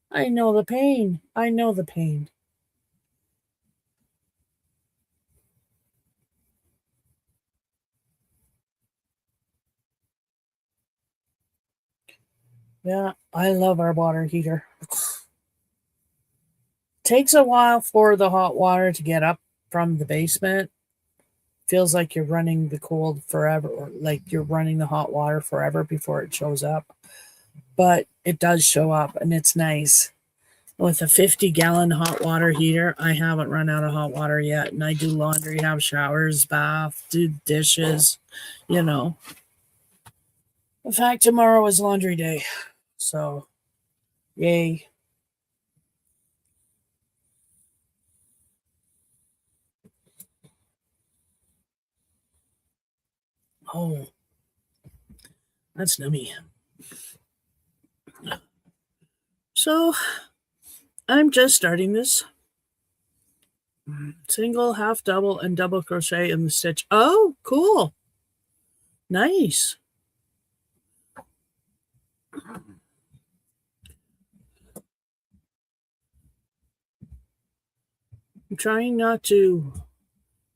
I know the pain. I know the pain. Yeah, I love our water heater. Takes a while for the hot water to get up from the basement. Feels like you're running the cold forever, or like you're running the hot water forever before it shows up. But it does show up, and it's nice. With a 50-gallon hot water heater, I haven't run out of hot water yet. And I do laundry, have showers, bath, do dishes, you know. In fact, tomorrow is laundry day. So, yay. Oh, that's nummy. So, I'm just starting this. Single, half double, and double crochet in the stitch. Oh, cool. Nice. I'm trying not to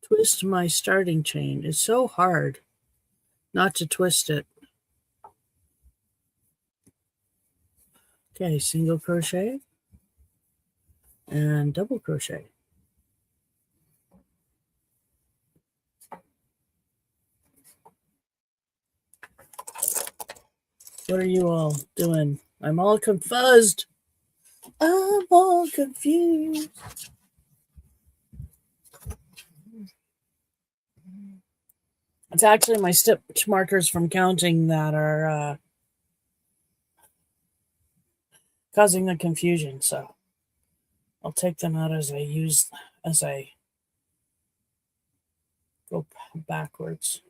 twist my starting chain. It's so hard not to twist it. Okay, single crochet and double crochet. What are you all doing? I'm all confused. I'm all confused. It's actually my stitch markers from counting that are causing the confusion. So I'll take them out as I go backwards.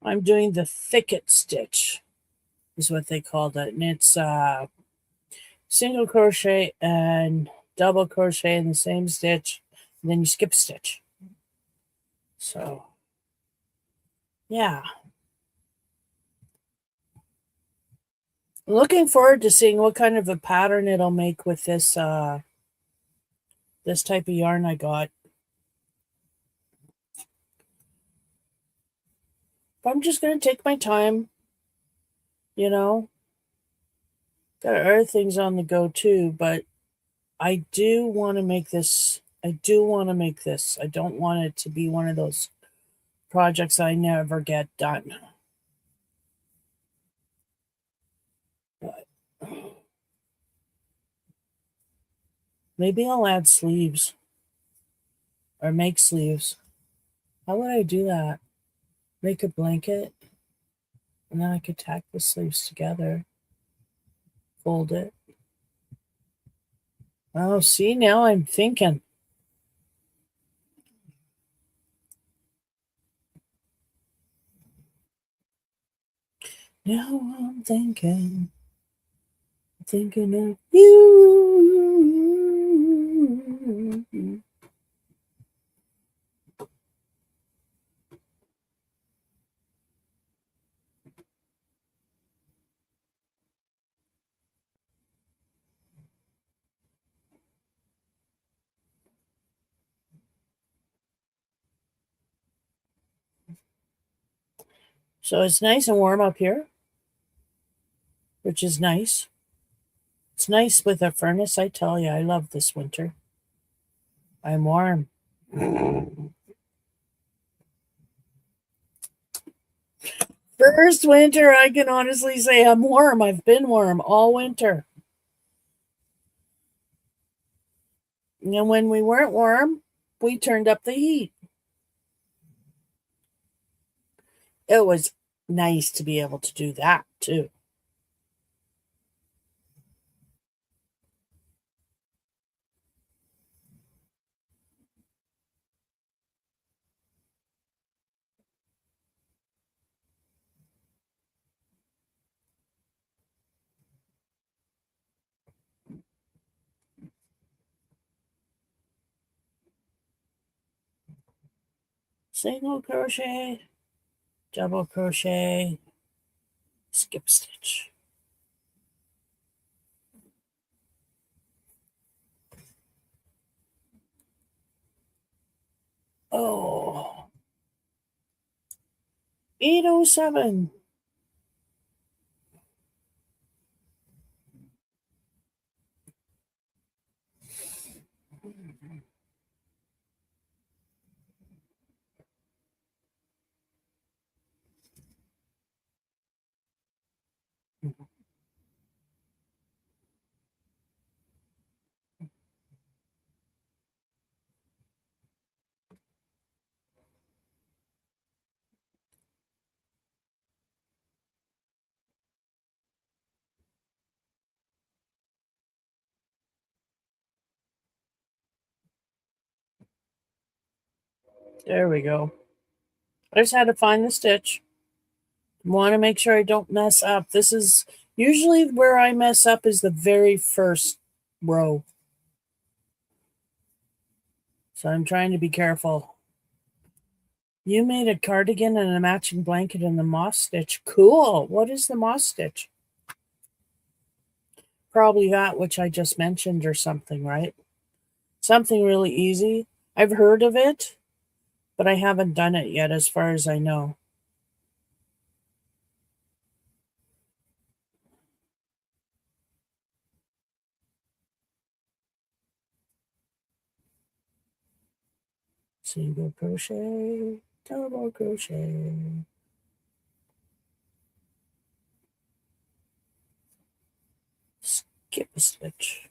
I'm doing the thicket stitch, is what they called it. And it's single crochet and double crochet in the same stitch, and then you skip a stitch. So, yeah. Looking forward to seeing what kind of a pattern it'll make with this this type of yarn I got. But I'm just going to take my time, you know. Got other things on the go too, but I do want to make this. I do want to make this. I don't want it to be one of those projects I never get done. But maybe I'll add sleeves or make sleeves. How would I do that? Make a blanket and then I could tack the sleeves together, fold it. Oh, see, now I'm thinking. Now I'm thinking of you. So it's nice and warm up here, which is nice. It's nice with a furnace, I tell you. I love this winter. I'm warm. First winter, I can honestly say I'm warm. I've been warm all winter. And when we weren't warm, we turned up the heat. It was nice to be able to do that too. Single crochet, double crochet, skip stitch. Oh, 807. There we go. I just had to find the stitch. Want to make sure I don't mess up. This is usually where I mess up is the very first row. So I'm trying to be careful. You made a cardigan and a matching blanket in the moss stitch. Cool. What is the moss stitch? Probably that which I just mentioned or something, right? Something really easy. I've heard of it, but I haven't done it yet as far as I know. Single crochet, double crochet. Skip a stitch.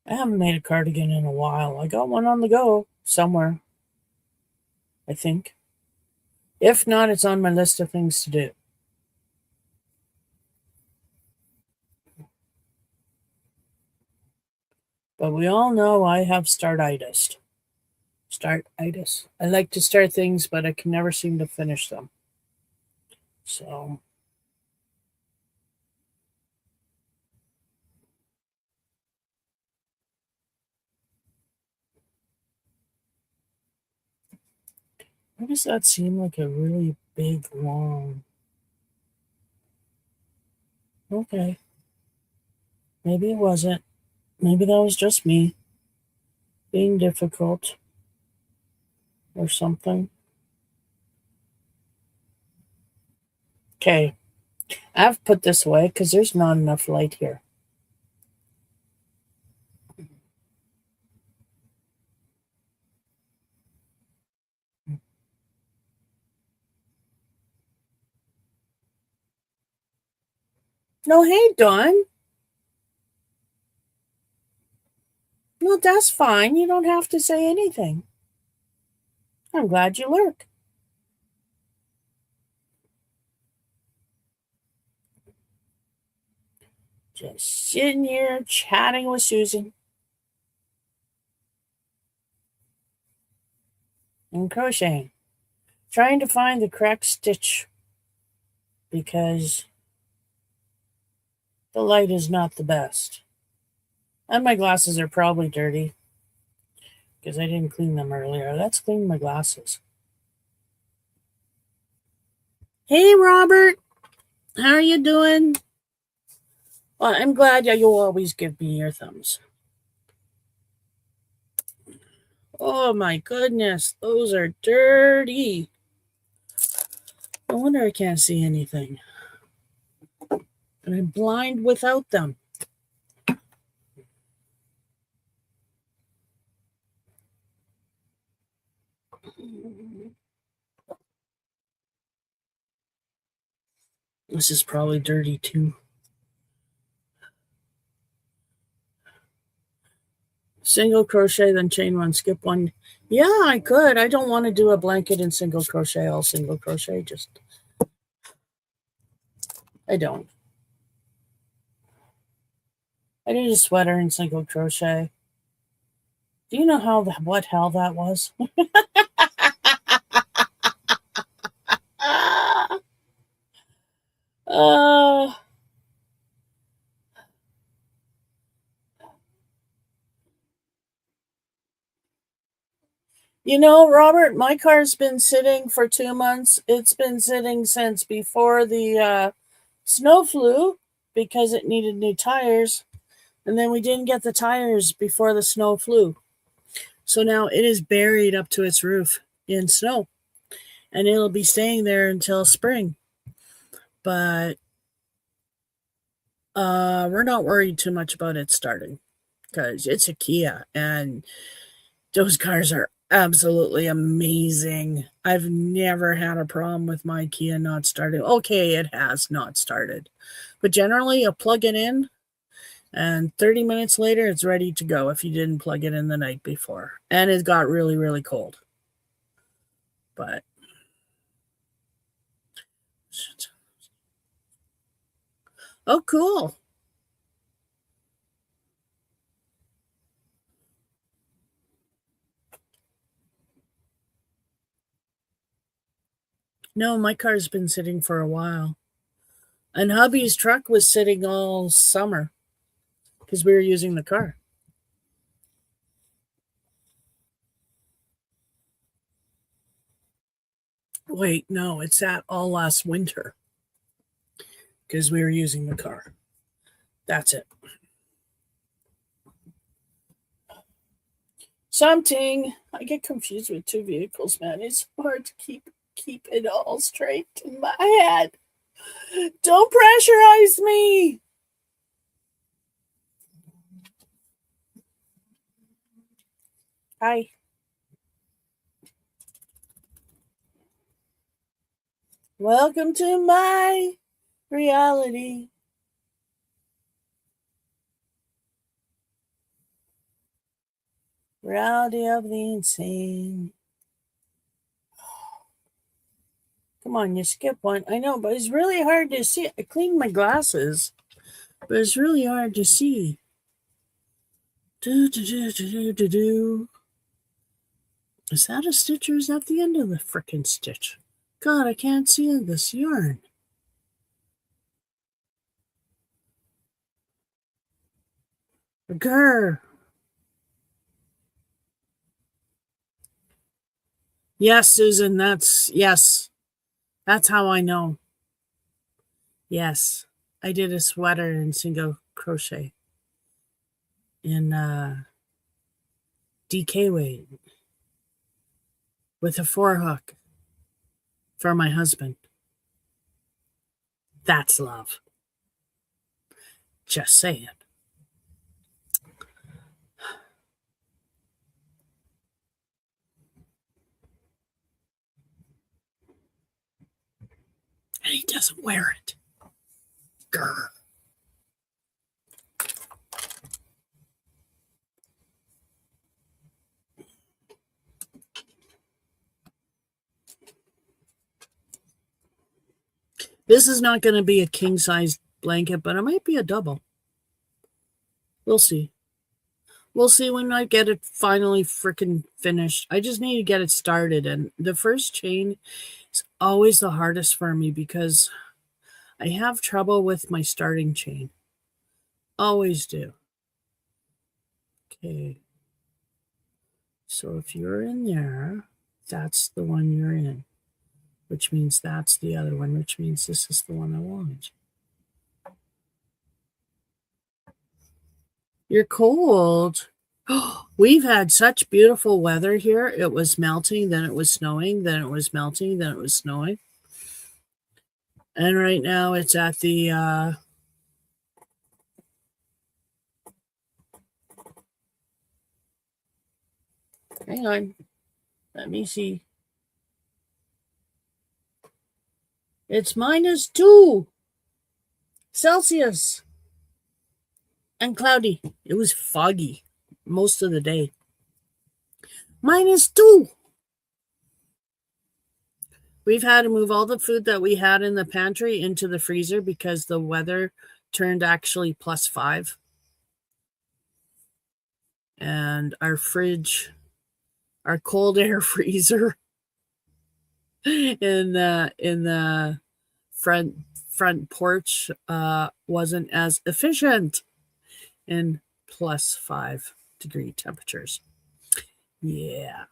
I haven't made a cardigan in a while. I got one on the go somewhere, I think. If not, it's on my list of things to do. But we all know I have startitis. Startitis. I like to start things, but I can never seem to finish them. So why does that seem like a really big, long? Okay. Maybe it wasn't. Maybe that was just me being difficult or something. Okay. I've put this away because there's not enough light here. No, hey, Dawn. No, that's fine. You don't have to say anything. I'm glad you lurk. Just sitting here chatting with Susan and crocheting, trying to find the correct stitch because the light is not the best. And my glasses are probably dirty because I didn't clean them earlier. Let's clean my glasses. Hey, Robert. How are you doing? Well, I'm glad that you'll always give me your thumbs. Oh my goodness, those are dirty. No wonder I can't see anything. And I'm blind without them. This is probably dirty too. Single crochet, then chain one, skip one. Yeah, I could. I don't want to do a blanket in single crochet. I'll single crochet. I don't. I did a sweater in single crochet. Do you know what hell that was? uh, Robert, my car's been sitting for 2 months. It's been sitting since before the snow flew because it needed new tires. And then we didn't get the tires before the snow flew. So now it is buried up to its roof in snow. And it'll be staying there until spring. But we're not worried too much about it starting because it's a Kia and those cars are absolutely amazing. I've never had a problem with my Kia not starting. Okay, it has not started. But generally, you plug it in and 30 minutes later, it's ready to go if you didn't plug it in the night before. And it got really, really cold. But oh, cool. No, my car's been sitting for a while. And hubby's truck was sitting all summer because we were using the car. Wait, no, it sat all last winter because we were using the car. That's it. Something. I get confused with two vehicles, man. It's hard to keep it all straight in my head. Don't pressurize me. Hi. Welcome to my reality. Reality of the insane. Come on, you skip one. I know, but it's really hard to see. I cleaned my glasses, but it's really hard to see. Do, do, do, do, do, do, do. Is that a stitch or is that the end of the frickin' stitch? God, I can't see this yarn. Grr. Yes, Susan, yes. That's how I know. Yes. I did a sweater in single crochet in DK weight with a 4-hook for my husband. That's love. Just saying. And he doesn't wear it. Grr. This is not going to be a king size blanket, but it might be a double. We'll see. We'll see when I get it finally freaking finished. I just need to get it started. And the first chain is always the hardest for me because I have trouble with my starting chain. Always do. Okay. So if you're in there, that's the one you're in, which means that's the other one, which means this is the one I want. You're cold. We've had such beautiful weather here. It was melting, then it was snowing, then it was melting, then it was snowing. And right now it's at the hang on. Let me see. It's -2 Celsius and cloudy. It was foggy most of the day. -2. We've had to move all the food that we had in the pantry into the freezer because the weather turned actually +5. And our fridge, our cold air freezer in the front porch wasn't as efficient in +5-degree temperatures. Yeah.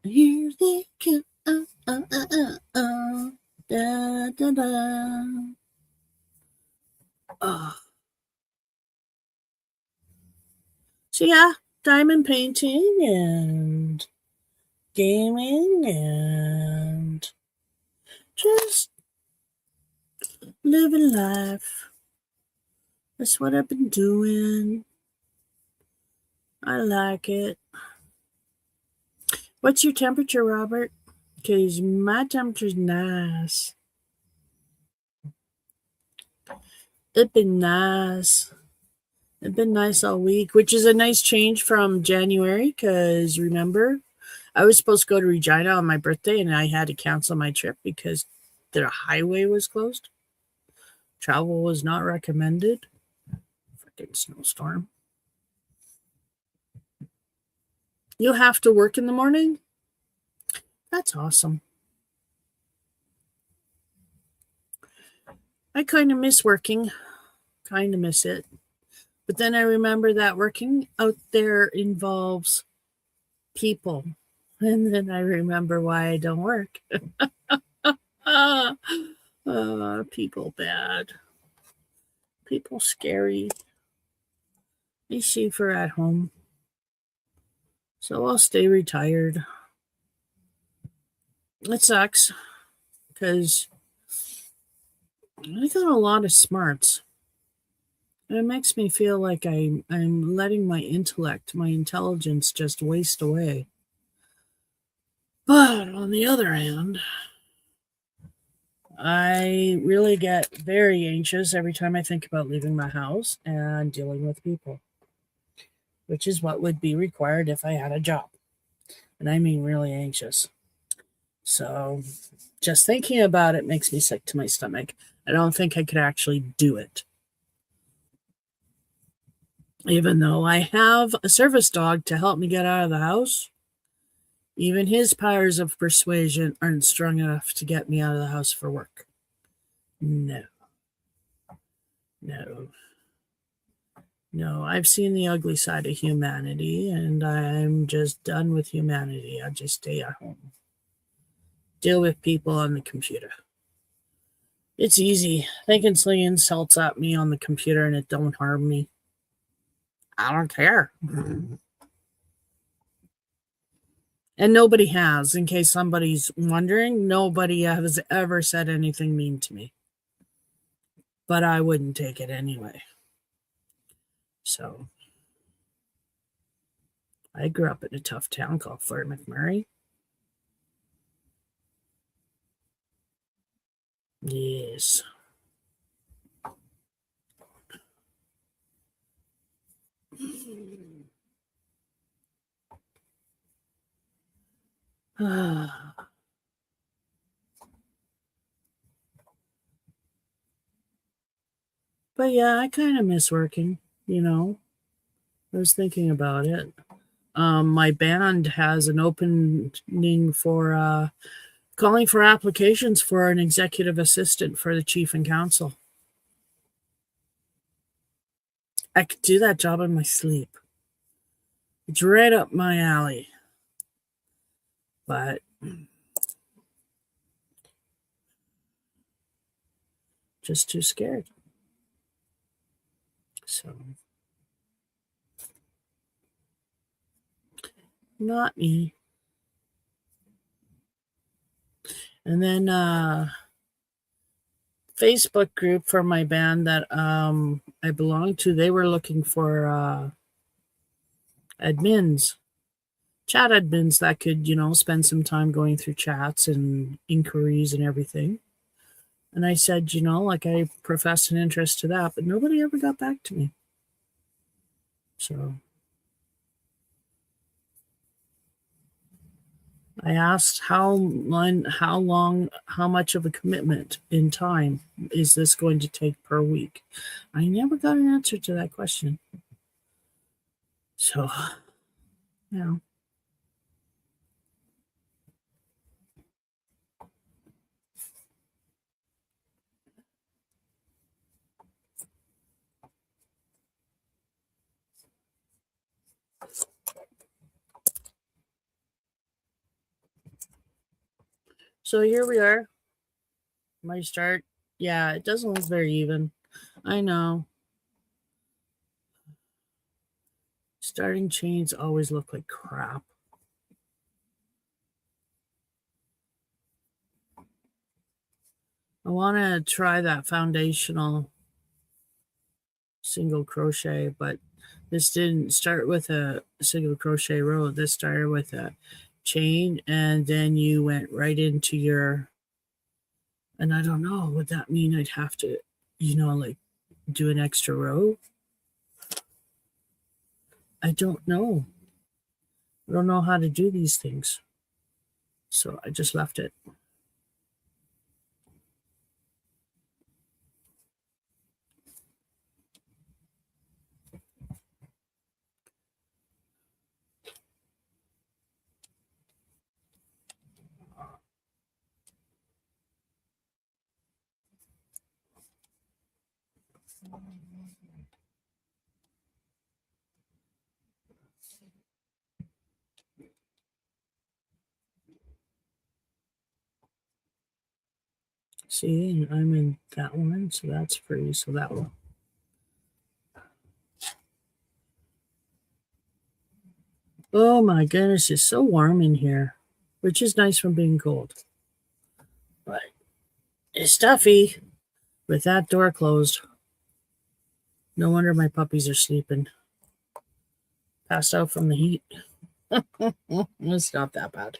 Here they come. Da, da, da. So yeah, diamond painting and gaming and just living life. That's what I've been doing. I like it. What's your temperature, Robert? Because my temperature's nice. It's been nice. It's been nice all week, which is a nice change from January. Because remember, I was supposed to go to Regina on my birthday, and I had to cancel my trip because the highway was closed. Travel was not recommended. Freaking snowstorm. You have to work in the morning? That's awesome. I kind of miss working. Kind of miss it. But then I remember that working out there involves people. And then I remember why I don't work. People bad. People scary. Be safer at home. So I'll stay retired. It sucks because I got a lot of smarts. And it makes me feel like I'm letting my intellect, my intelligence just waste away. But on the other hand, I really get very anxious every time I think about leaving my house and dealing with people, which is what would be required if I had a job. And I mean really anxious. So just thinking about it makes me sick to my stomach. I don't think I could actually do it. Even though I have a service dog to help me get out of the house, even his powers of persuasion aren't strong enough to get me out of the house for work. No. I've seen the ugly side of humanity, and I'm just done with humanity. I just stay at home. Deal with people on the computer. It's easy. They can sling insults at me on the computer and it don't harm me. I don't care. And nobody has, in case somebody's wondering, nobody has ever said anything mean to me. But I wouldn't take it anyway. So, I grew up in a tough town called Fort McMurray. Yes. But yeah, I kind of miss working, I was thinking about it. My band has an opening for calling for applications for an executive assistant for the chief and council. I could do that job in my sleep. It's right up my alley. but just too scared. So, not me. And then Facebook group for my band that I belong to, they were looking for admins, chat admins that could, spend some time going through chats and inquiries and everything. And I said, I professed an interest to that, but nobody ever got back to me. So I asked how much of a commitment in time is this going to take per week? I never got an answer to that question. So, yeah. So here we are. My start. Yeah, it doesn't look very even. I know. Starting chains always look like crap. I want to try that foundational single crochet, but this didn't start with a single crochet row. This started with a chain, and then you went right into your, and I don't know, would that mean I'd have to, do an extra row? I don't know. I don't know how to do these things. So I just left it. See, and I'm in that one, so that's free. So that one. Oh my goodness, it's so warm in here, which is nice from being cold. But it's stuffy with that door closed. No wonder my puppies are sleeping. Passed out from the heat. It's not that bad.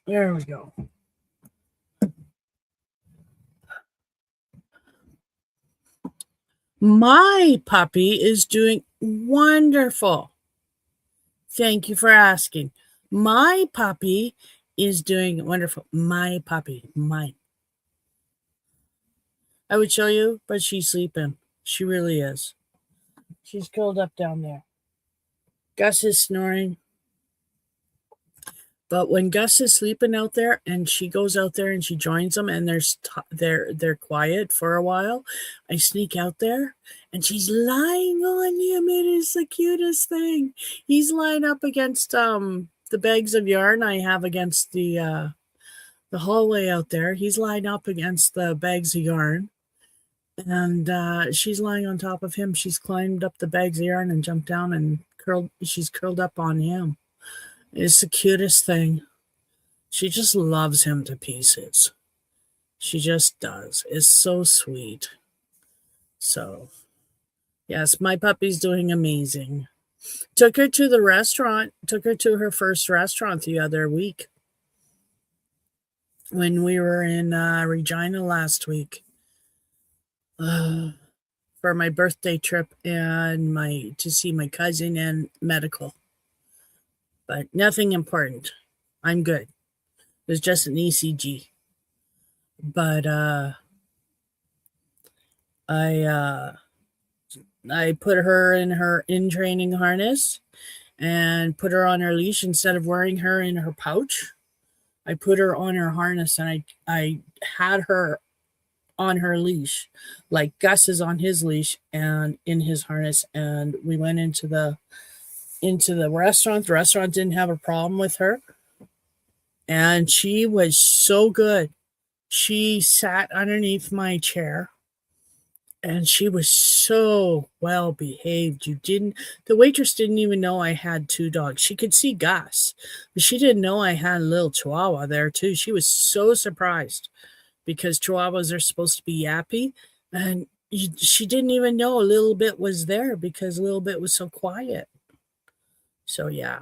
There we go. My puppy is doing wonderful. Thank you for asking. My puppy is doing wonderful. My puppy, mine. I would show you, but she's sleeping. She really is. She's curled up down there. Gus is snoring. But when Gus is sleeping out there and she goes out there and she joins them and they're quiet for a while, I sneak out there and she's lying on him. It is the cutest thing. He's lying up against the bags of yarn I have against the hallway out there. He's lying up against the bags of yarn. And she's lying on top of him. She's climbed up the bags of yarn and jumped down and she's curled up on him. It's the cutest thing. She just loves him to pieces. She just does. It's so sweet. So, yes, my puppy's doing amazing. Took her to the restaurant, took her to her first restaurant the other week when we were in Regina last week for my birthday trip and to see my cousin and medical. But nothing important. I'm good. It was just an ECG. But I put her in her in-training harness and put her on her leash instead of wearing her in her pouch. I put her on her harness and I had her on her leash, like Gus is on his leash and in his harness. And we went into the restaurant. The restaurant didn't have a problem with her. And she was so good. She sat underneath my chair and she was so well behaved. The waitress didn't even know I had two dogs. She could see Gus, but she didn't know I had a little Chihuahua there too. She was so surprised because Chihuahuas are supposed to be yappy, and she didn't even know a little bit was there because a little bit was so quiet. So yeah,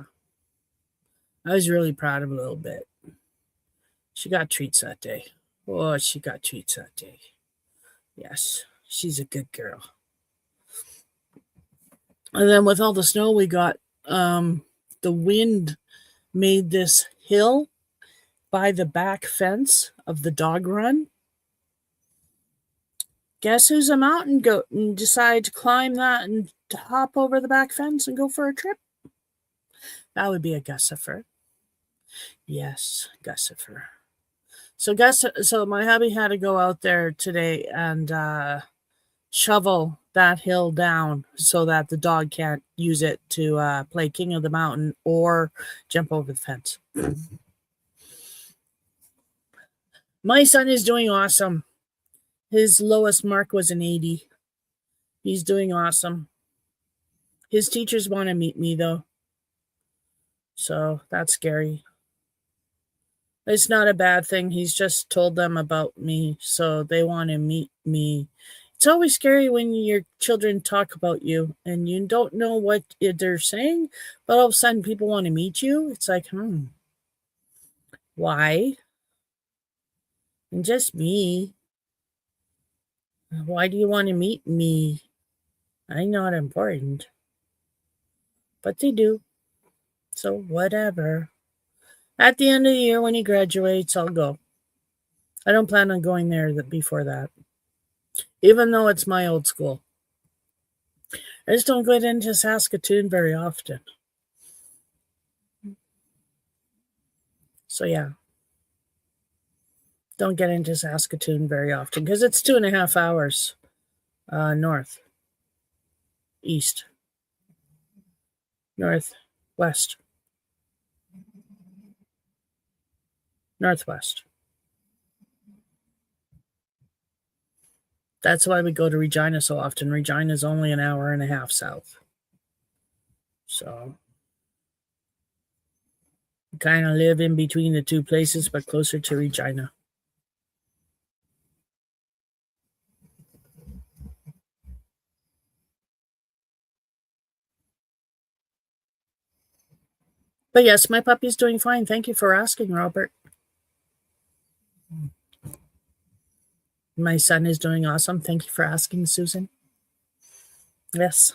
I was really proud of a little bit. She got treats that day. Oh, she got treats that day. Yes, she's a good girl. And then with all the snow we got, the wind made this hill by the back fence of the dog run. Guess who's a mountain goat and decided to climb that and to hop over the back fence and go for a trip? That would be a Gussifer. Yes, Gussifer. So my hubby had to go out there today and shovel that hill down so that the dog can't use it to play King of the Mountain or jump over the fence. My son is doing awesome. His lowest mark was an 80. He's doing awesome. His teachers want to meet me, though. So that's scary. It's not a bad thing. He's just told them about me, so they want to meet me. It's always scary when your children talk about you and you don't know what they're saying, but all of a sudden people want to meet you. It's like, why? And just me. Why do you want to meet me? I'm not important. But they do. So whatever. At the end of the year when he graduates, I'll go. I don't plan on going there before that. Even though it's my old school. I just don't get into Saskatoon very often. So yeah. Don't get into Saskatoon very often because it's 2.5 hours north, east, north, west, northwest. That's why we go to Regina so often. Regina is only 1.5 hours south. So we kind of live in between the two places, but closer to Regina. But yes, my puppy's doing fine. Thank you for asking, Robert. My son is doing awesome. Thank you for asking, Susan. Yes.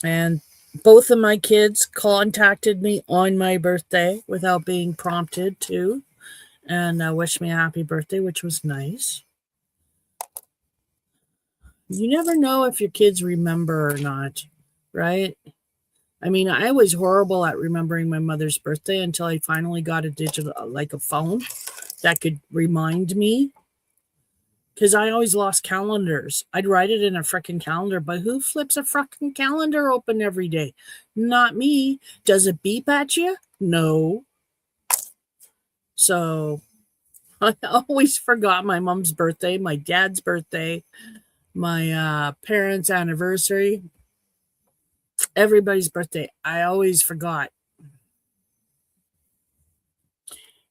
And both of my kids contacted me on my birthday without being prompted to and wished me a happy birthday, which was nice. You never know if your kids remember or not, right? I mean, I was horrible at remembering my mother's birthday until I finally got a digital, like a phone that could remind me. Because I always lost calendars. I'd write it in a freaking calendar, but who flips a freaking calendar open every day? Not me. Does it beep at you? No. So I always forgot my mom's birthday, my dad's birthday, my parents' anniversary, everybody's birthday. I always forgot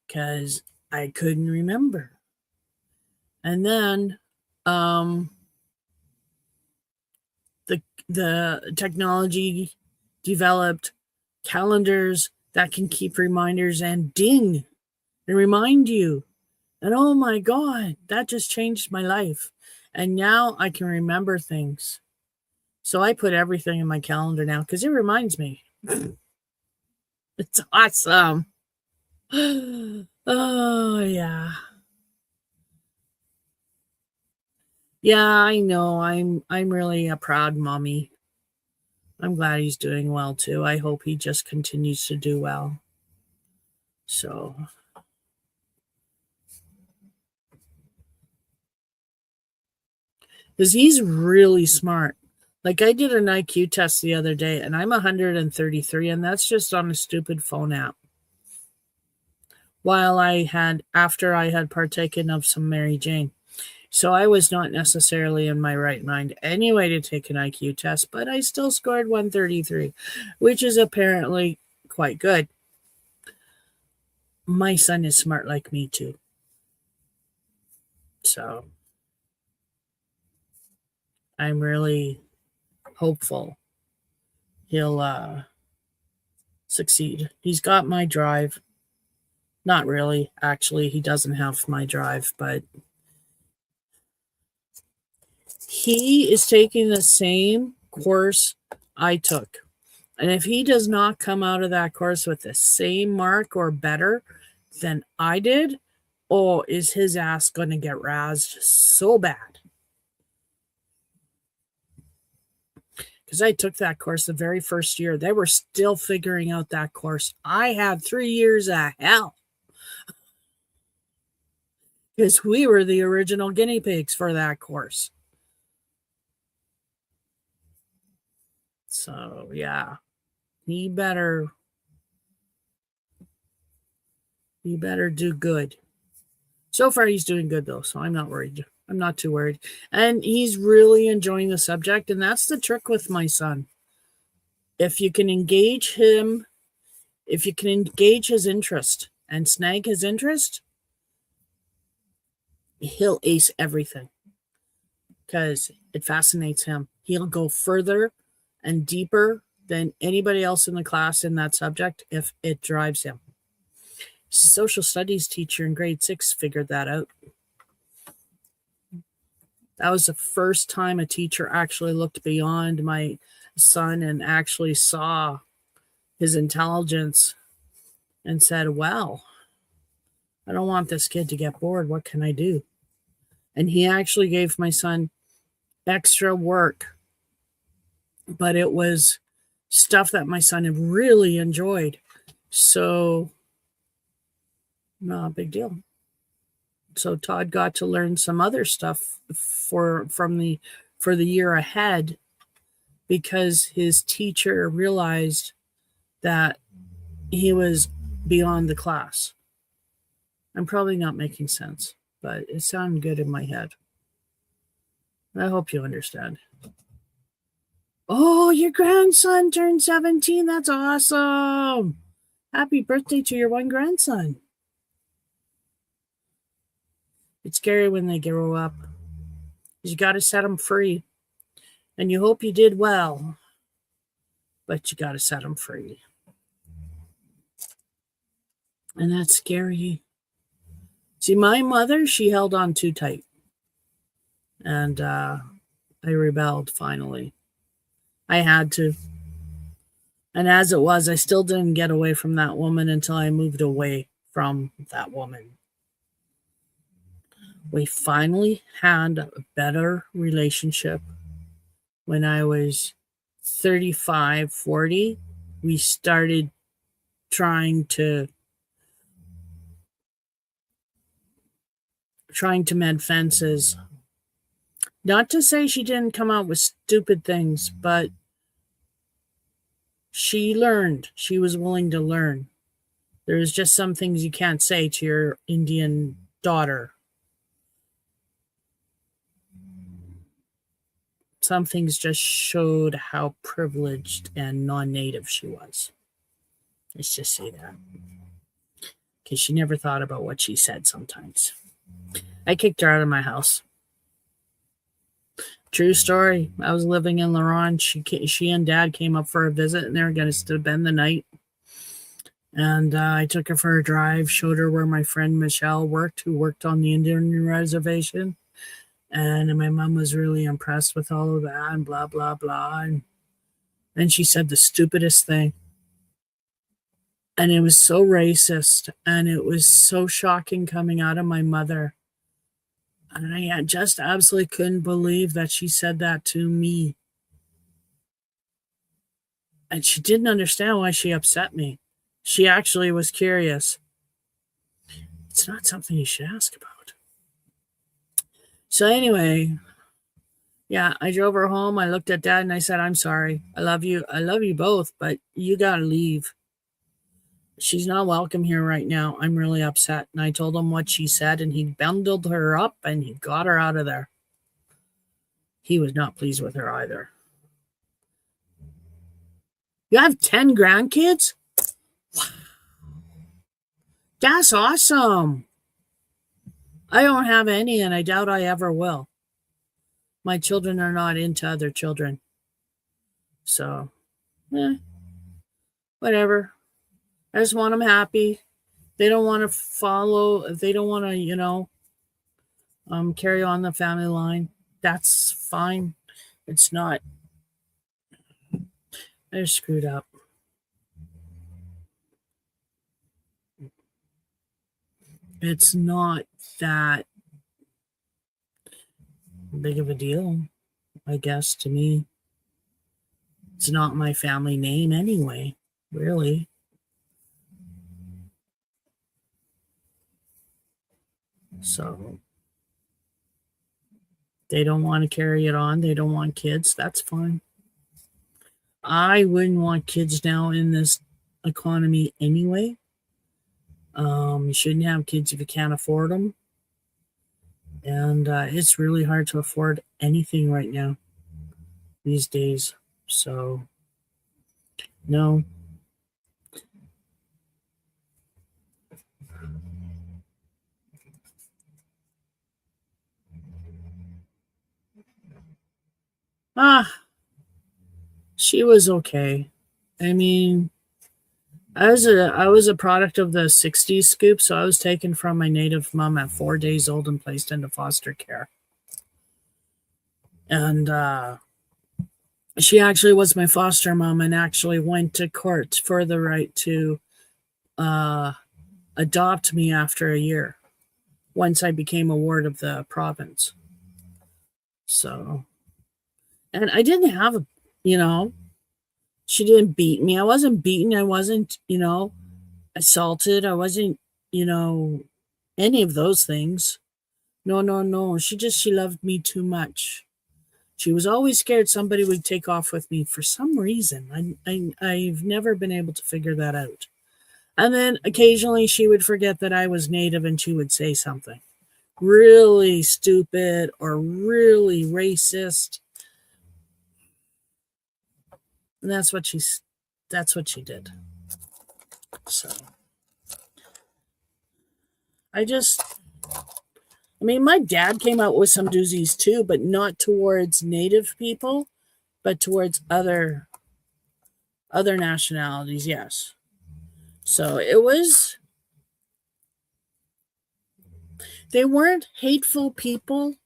because I couldn't remember. And then the technology developed calendars that can keep reminders and ding and remind you. And oh my God, that just changed my life. And now I can remember things. So I put everything in my calendar now because it reminds me. It's awesome. Oh, yeah. Yeah, I know. I'm really a proud mommy. I'm glad he's doing well too. I hope he just continues to do well. So, because he's really smart. Like I did an IQ test the other day and I'm 133 and that's just on a stupid phone app. After I had partaken of some Mary Jane. So I was not necessarily in my right mind anyway to take an IQ test, but I still scored 133, which is apparently quite good. My son is smart like me too. So I'm really hopeful he'll succeed. He's got my drive. Not really, actually, he doesn't have my drive, but he is taking the same course I took. And if he does not come out of that course with the same mark or better than I did, oh, is his ass going to get razzed so bad? Because I took that course the very first year. They were still figuring out that course. I had 3 years of hell. Because we were the original guinea pigs for that course. So, yeah. He better do good. So far, he's doing good, though, so I'm not worried. I'm not too worried. And he's really enjoying the subject, and that's the trick with my son. If you can engage him, if you can engage his interest and snag his interest, he'll ace everything because it fascinates him. He'll go further and deeper than anybody else in the class in that subject if it drives him. His social studies teacher in grade 6 figured that out. That was the first time a teacher actually looked beyond my son and actually saw his intelligence and said, well, I don't want this kid to get bored. What can I do? And he actually gave my son extra work, but it was stuff that my son had really enjoyed. So, not a big deal. So Todd got to learn some other stuff for the year ahead because his teacher realized that he was beyond the class. I'm probably not making sense, but it sounded good in my head. I hope you understand. Oh, your grandson turned 17. That's awesome. Happy birthday to your one grandson. It's scary when they grow up. You got to set them free. And you hope you did well, but you got to set them free. And that's scary. See, my mother, she held on too tight. And I rebelled finally. I had to. And as it was, I still didn't get away from that woman until I moved away from that woman. We finally had a better relationship when I was 35, 40. We started trying to mend fences. Not to say she didn't come out with stupid things, but she learned. She was willing to learn. There's just some things you can't say to your Indian daughter. Some things just showed how privileged and non-native she was. Let's just say that. Because she never thought about what she said sometimes. I kicked her out of my house. True story. I was living in Laurent. She and Dad came up for a visit, and they were going to spend the night. And I took her for a drive, showed her where my friend Michelle worked, who worked on the Indian reservation. And my mom was really impressed with all of that and blah, blah, blah. And then she said the stupidest thing. And it was so racist. And it was so shocking coming out of my mother. And I just absolutely couldn't believe that she said that to me. And she didn't understand why she upset me. She actually was curious. It's not something you should ask about. So anyway, yeah, I drove her home. I looked at Dad and I said, I'm sorry. I love you. I love you both, but you got to leave. She's not welcome here right now. I'm really upset. And I told him what she said, and he bundled her up and he got her out of there. He was not pleased with her either. You have 10 grandkids? Wow. That's awesome. I don't have any, and I doubt I ever will. My children are not into other children. So, whatever. I just want them happy. They don't want to follow, they don't want to, carry on the family line. That's fine. It's not. I screwed up. It's not that big of a deal, I guess, to me. It's not my family name anyway, really. So they don't want to carry it on. They don't want kids. That's fine. I wouldn't want kids now in this economy anyway. You shouldn't have kids if you can't afford them. And it's really hard to afford anything right now these days. So, no. She was okay. I mean, I was a product of the 60s scoop, so I was taken from my native mom at 4 days old and placed into foster care. And she actually was my foster mom and actually went to court for the right to adopt me after a year once I became a ward of the province. So, and I didn't have she didn't beat me. I wasn't beaten. I wasn't, assaulted. I wasn't, any of those things. No. She loved me too much. She was always scared somebody would take off with me for some reason. I've never been able to figure that out. And then occasionally she would forget that I was Native and she would say something really stupid or really racist. And that's what she did. So my dad came out with some doozies too, but not towards Native people, but towards other nationalities, yes. So they weren't hateful people,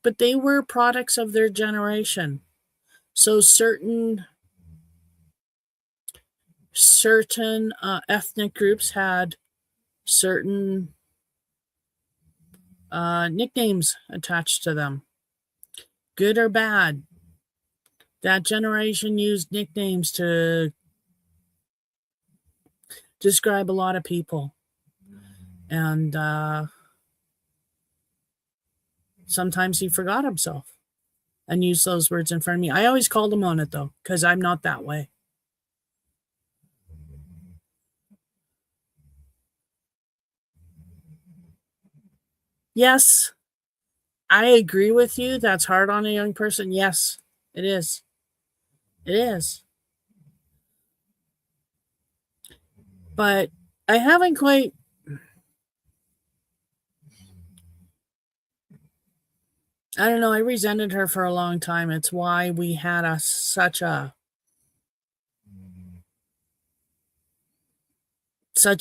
but they were products of their generation. So certain ethnic groups had certain nicknames attached to them, good or bad. That generation used nicknames to describe a lot of people. And sometimes he forgot himself and used those words in front of me. I always called him on it, though, because I'm not that way. Yes, I agree with you. That's hard on a young person. Yes, it is. It is. But I haven't quite. I don't know. I resented her for a long time. It's why we had such a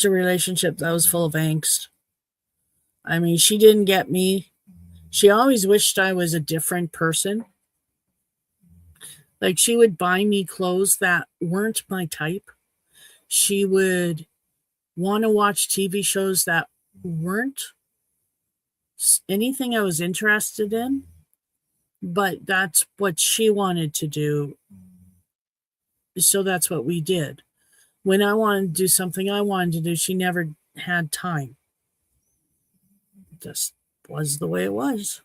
relationship that was full of angst. I mean, she didn't get me. She always wished I was a different person. Like, she would buy me clothes that weren't my type. She would want to watch TV shows that weren't anything I was interested in, but that's what she wanted to do. So that's what we did. When I wanted to do something I wanted to do, she never had time. It just was the way it was.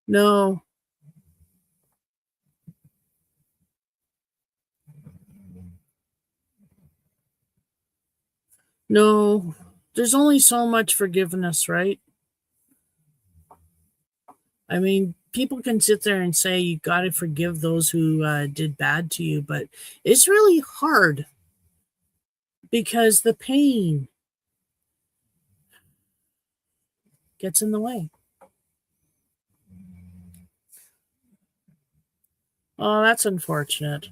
No. No. There's only so much forgiveness, right? I mean, people can sit there and say you got to forgive those who did bad to you, but it's really hard because the pain gets in the way. Oh, that's unfortunate.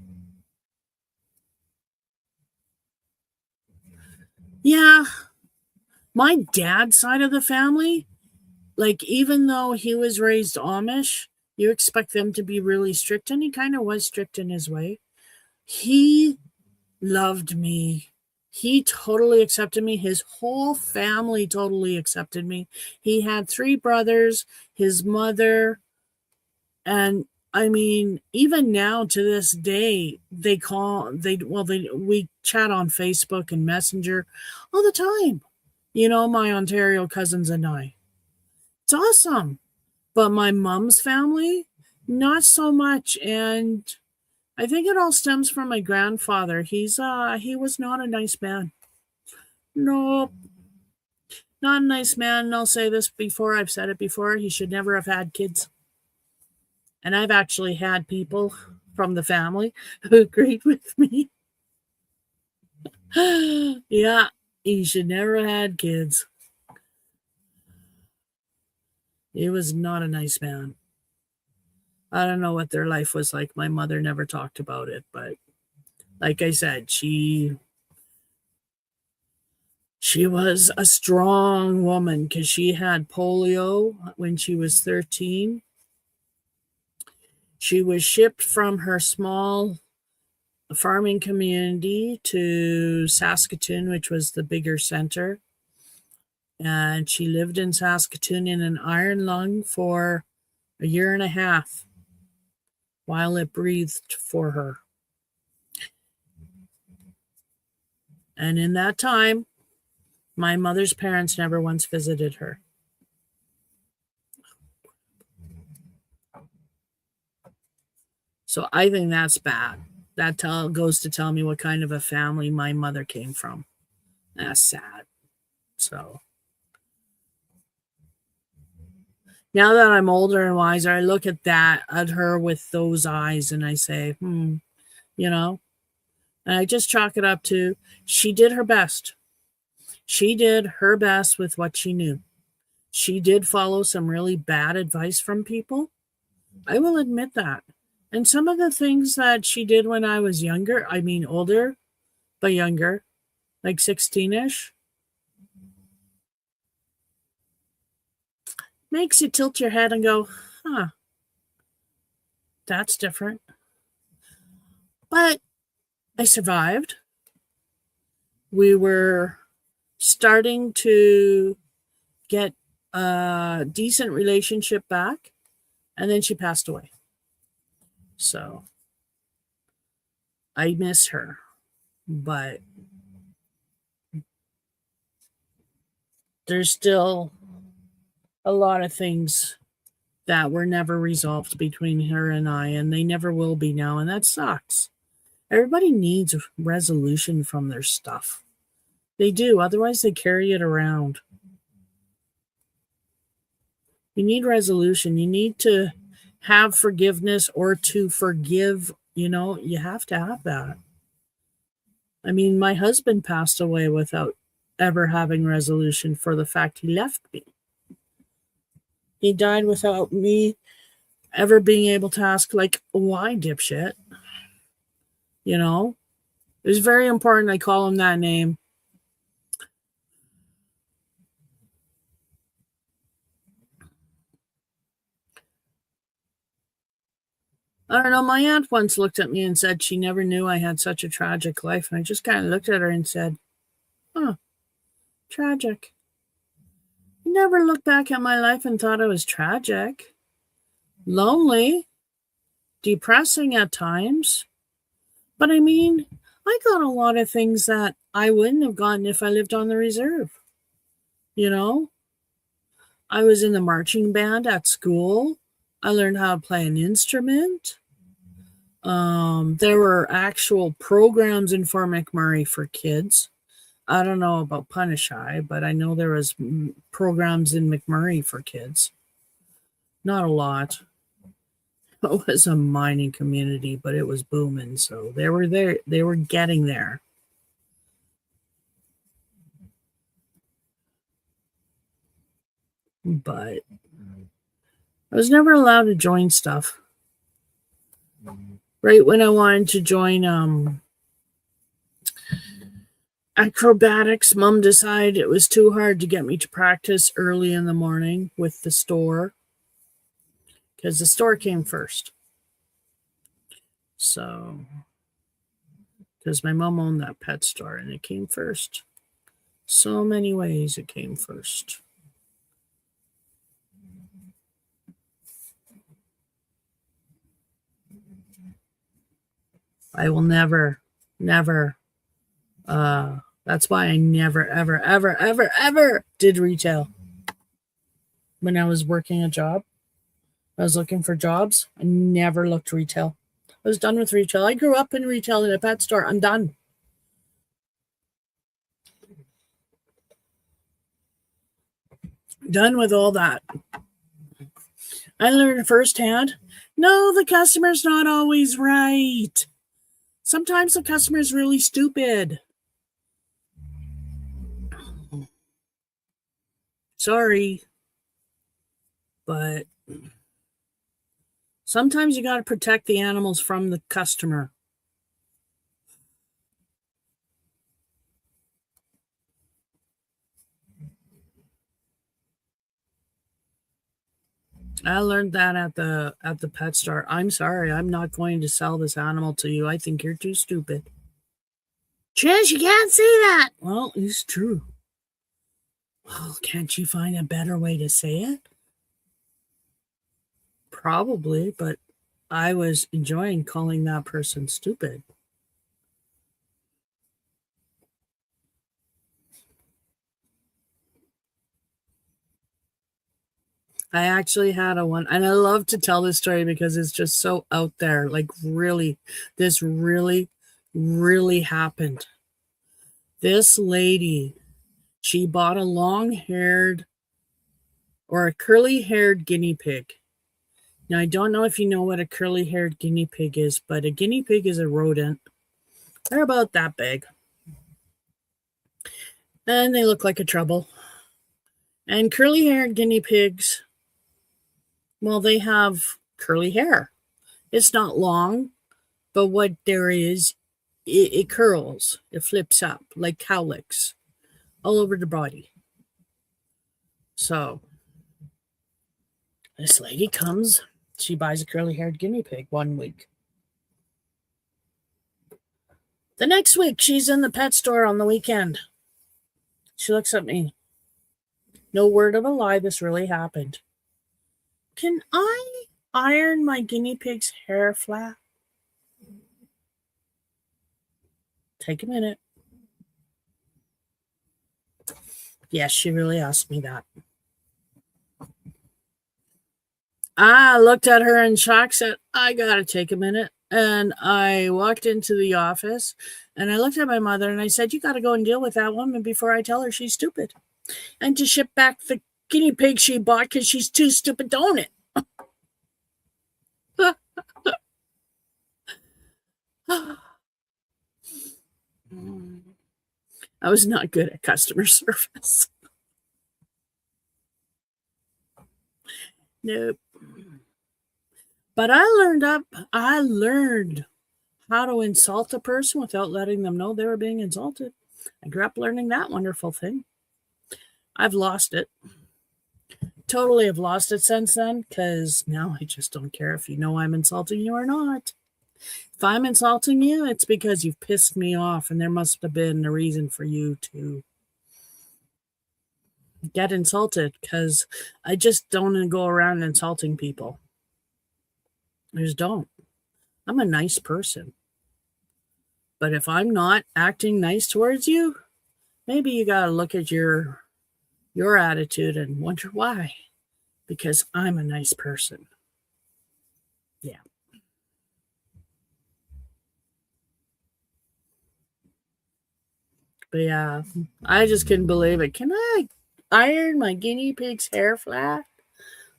Yeah. My dad's side of the family, like, even though he was raised Amish, you expect them to be really strict, and he kind of was strict in his way. He loved me. He totally accepted me. His whole family totally accepted me. He had 3 brothers, his mother, and I mean, even now to this day, we chat on Facebook and Messenger all the time. My Ontario cousins and I. It's awesome. But my mom's family, not so much. And I think it all stems from my grandfather. He was not a nice man. Nope. Not a nice man. And I'll say this before, I've said it before, he should never have had kids. And I've actually had people from the family who agreed with me. Yeah, he should never have had kids. He was not a nice man. I don't know what their life was like. My mother never talked about it, but like I said, she was a strong woman because she had polio when she was 13. She was shipped from her small farming community to Saskatoon, which was the bigger center. And she lived in Saskatoon in an iron lung for a year and a half while it breathed for her. And in that time, my mother's parents never once visited her. So I think that's bad. That goes to tell me what kind of a family my mother came from. That's sad. So now that I'm older and wiser, I look at her with those eyes and I say, you know, and I just chalk it up to she did her best. She did her best with what she knew. She did follow some really bad advice from people. I will admit that. And some of the things that she did when I was younger, I mean older, but younger, like 16-ish, makes you tilt your head and go, that's different. But I survived. We were starting to get a decent relationship back, and then she passed away. So I miss her, but there's still a lot of things that were never resolved between her and I, and they never will be now, and that sucks. Everybody needs resolution from their stuff. They do, otherwise they carry it around. You need resolution. You need to have forgiveness or to forgive. You have to have that. I mean, my husband passed away without ever having resolution for the fact he left me. He died without me ever being able to ask, like, why, dipshit? It was very important I call him that name. I don't know. My aunt once looked at me and said she never knew I had such a tragic life. And I just kind of looked at her and said, huh, tragic. I never looked back at my life and thought it was tragic. Lonely, depressing at times. But I mean, I got a lot of things that I wouldn't have gotten if I lived on the reserve. You know, I was in the marching band at school. I learned how to play an instrument. There were actual programs in Fort McMurray for kids. I don't know about Punishai, but I know there was programs in McMurray for kids. Not a lot. It was a mining community, but it was booming, so they were there. They were getting there. But I was never allowed to join stuff. Right when I wanted to join acrobatics, Mom decided it was too hard to get me to practice early in the morning with the store, because the store came first. So, because my mom owned that pet store and it came first. So many ways it came first. I will never, that's why I never, ever did retail. When I was working a job, I was looking for jobs. I never looked retail. I was done with retail. I grew up in retail in a pet store. I'm done. Done with all that. I learned firsthand. No, the customer's not always right. Sometimes the customer's really stupid. Sorry. But sometimes you got to protect the animals from the customer. I learned that at the pet store. I'm sorry, I'm not going to sell this animal to you. I think you're too stupid. Trish, you can't say that. Well, it's true. Well, can't you find a better way to say it? Probably, but I was enjoying calling that person stupid. I actually had a one, and I love to tell this story because it's just so out there. Like, really, this really, really happened. This lady, she bought a long-haired or a curly-haired guinea pig. Now, I don't know if you know what a curly-haired guinea pig is, but a guinea pig is a rodent. They're about that big. And they look like a trouble. And curly-haired guinea pigs, well, they have curly hair. It's not long, but what there is, it curls. It flips up like cowlicks all over the body. So this lady comes. She buys a curly-haired guinea pig one week. The next week, she's in the pet store on the weekend. She looks at me. No word of a lie, this really happened. Can I iron my guinea pig's hair flat? Take a minute. Yes, she really asked me that. I looked at her in shock, said, I gotta take a minute. And I walked into the office and I looked at my mother and I said, you gotta go and deal with that woman before I tell her she's stupid. And to ship back the guinea pig she bought because she's too stupid to own it. I was not good at customer service. Nope. But I learned how to insult a person without letting them know they were being insulted. I grew up learning that wonderful thing. I've lost it. totally have lost it since then, because now I just don't care if you know I'm insulting you or not. If I'm insulting you, it's because you've pissed me off, and there must have been a reason for you to get insulted, because I just don't go around insulting people. I just don't. I'm a nice person. But if I'm not acting nice towards you, maybe you got to look at your attitude and wonder why. Because I'm a nice person. Yeah. But yeah, I just couldn't believe it. Can I iron my guinea pig's hair flat?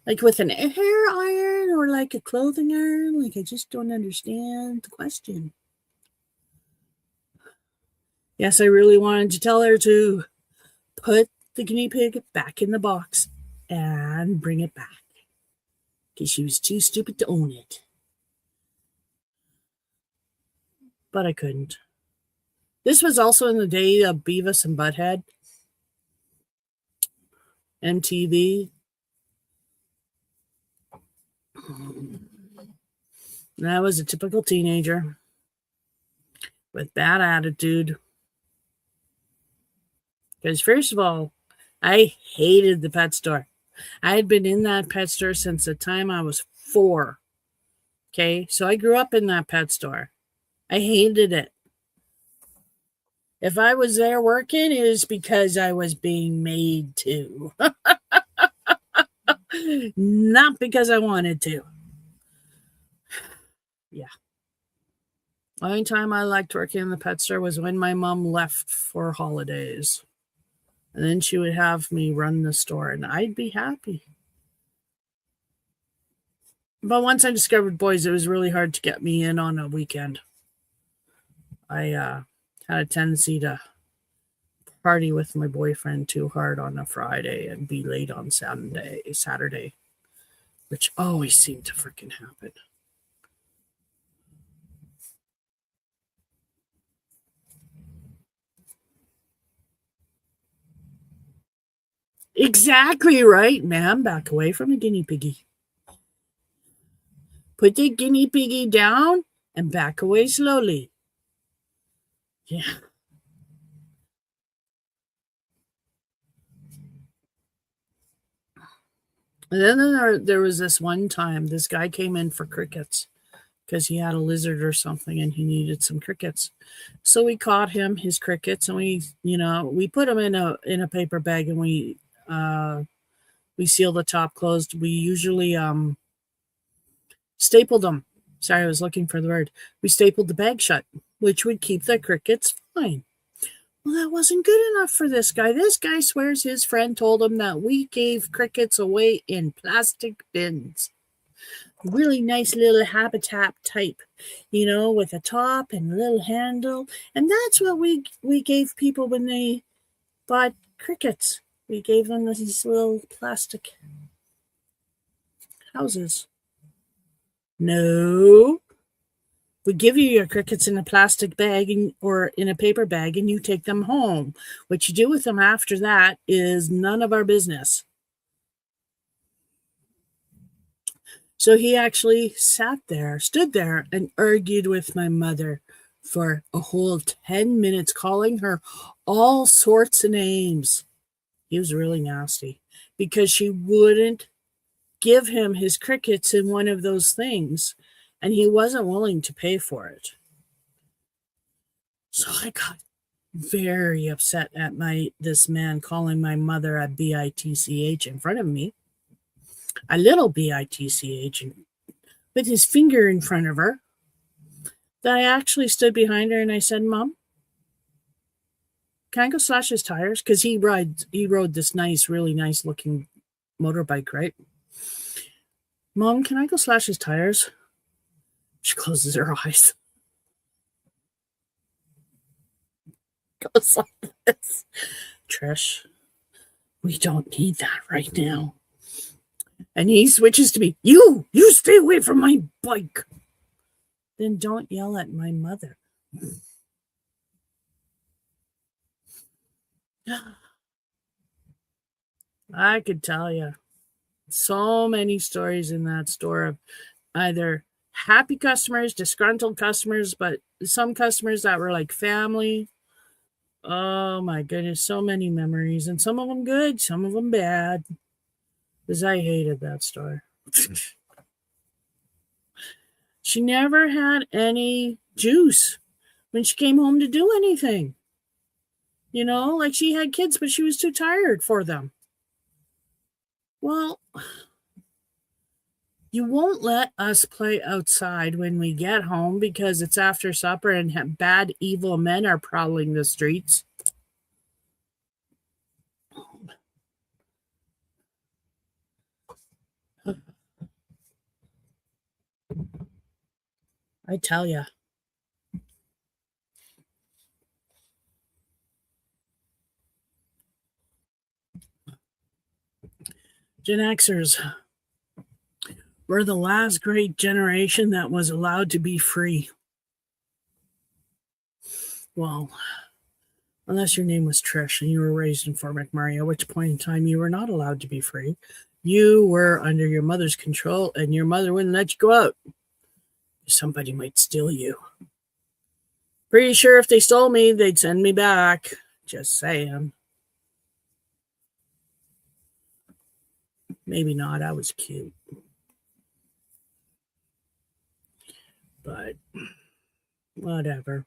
Like with an hair iron or like a clothing iron? Like, I just don't understand the question. Yes, I really wanted to tell her to put the guinea pig back in the box and bring it back, because she was too stupid to own it. But I couldn't. This was also in the day of Beavis and Butthead. MTV. And I was a typical teenager with bad attitude. Because first of all, I hated the pet store. I had been in that pet store since the time I was 4. Okay, so I grew up in that pet store. I hated it. If I was there working, it was because I was being made to. Not because I wanted to. Yeah. The only time I liked working in the pet store was when my mom left for holidays. And then she would have me run the store, and I'd be happy. But once I discovered boys, it was really hard to get me in on a weekend. I had a tendency to party with my boyfriend too hard on a Friday and be late on Saturday, which always seemed to freaking happen. Exactly right, ma'am. Back away from the guinea piggy. Put the guinea piggy down and back away slowly. Yeah. And then there was this one time this guy came in for crickets because he had a lizard or something and he needed some crickets. So we caught him his crickets, and we put them in a paper bag, and we seal the top closed. We usually stapled them. Sorry, I was looking for the word. We stapled the bag shut, which would keep the crickets fine. Well, that wasn't good enough for this guy. This guy swears his friend told him that we gave crickets away in plastic bins. Really nice little habitat type, with a top and a little handle. And that's what we gave people when they bought crickets. We gave them these little plastic houses. No. We give you your crickets in a plastic bag or in a paper bag, and you take them home. What you do with them after that is none of our business. So he actually stood there and argued with my mother for a whole 10 minutes, calling her all sorts of names. He was really nasty because she wouldn't give him his crickets in one of those things, and he wasn't willing to pay for it. So I got very upset at this man calling my mother a bitch in front of me. A little bitch with his finger in front of her. That I actually stood behind her and I said, "Mom, can I go slash his tires?" Because he rode this really nice looking motorbike, right? "Mom, can I go slash his tires?" She closes her eyes. Goes like this. "Trish, we don't need that right now." And he switches to me. You stay away from my bike." "Then don't yell at my mother." I could tell you. So many stories in that store of either happy customers, disgruntled customers, but some customers that were like family. Oh my goodness, so many memories, and some of them good, some of them bad, because I hated that store. She never had any juice when she came home to do anything. You know, like she had kids, but she was too tired for them. Well, you won't let us play outside when we get home because it's after supper and bad, evil men are prowling the streets. I tell you. Gen Xers were the last great generation that was allowed to be free. Well, unless your name was Trish and you were raised in Fort McMurray, at which point in time you were not allowed to be free. You were under your mother's control and your mother wouldn't let you go out. Somebody might steal you. Pretty sure if they stole me, they'd send me back. Just saying. Maybe not. I was cute. But whatever.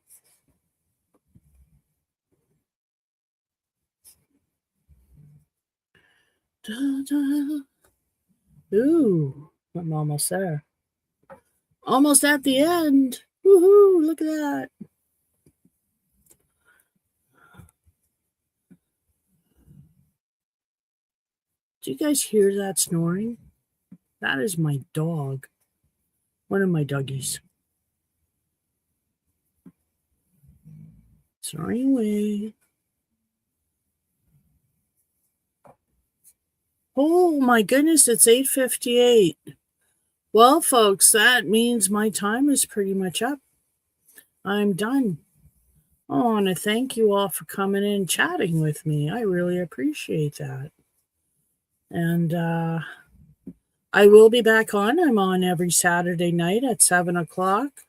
Ooh, I'm almost there. Almost at the end. Woohoo, look at that. Do you guys hear that snoring? That is my dog. One of my doggies. Snoring away. Oh my goodness, it's 8:58. Well, folks, that means my time is pretty much up. I'm done. I want to thank you all for coming in and chatting with me. I really appreciate that. And I will be back on. I'm on every Saturday night at 7 o'clock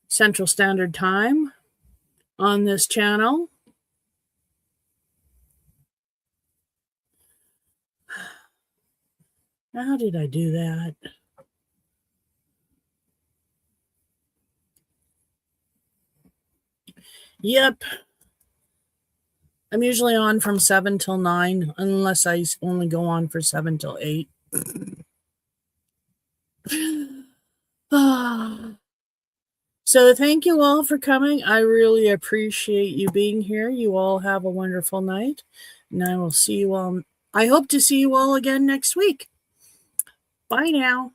Central Standard Time on this channel. How did I do that? Yep. I'm usually on from 7 till 9, unless I only go on for 7 till 8. So thank you all for coming. I really appreciate you being here. You all have a wonderful night. And I will see you all. I hope to see you all again next week. Bye now.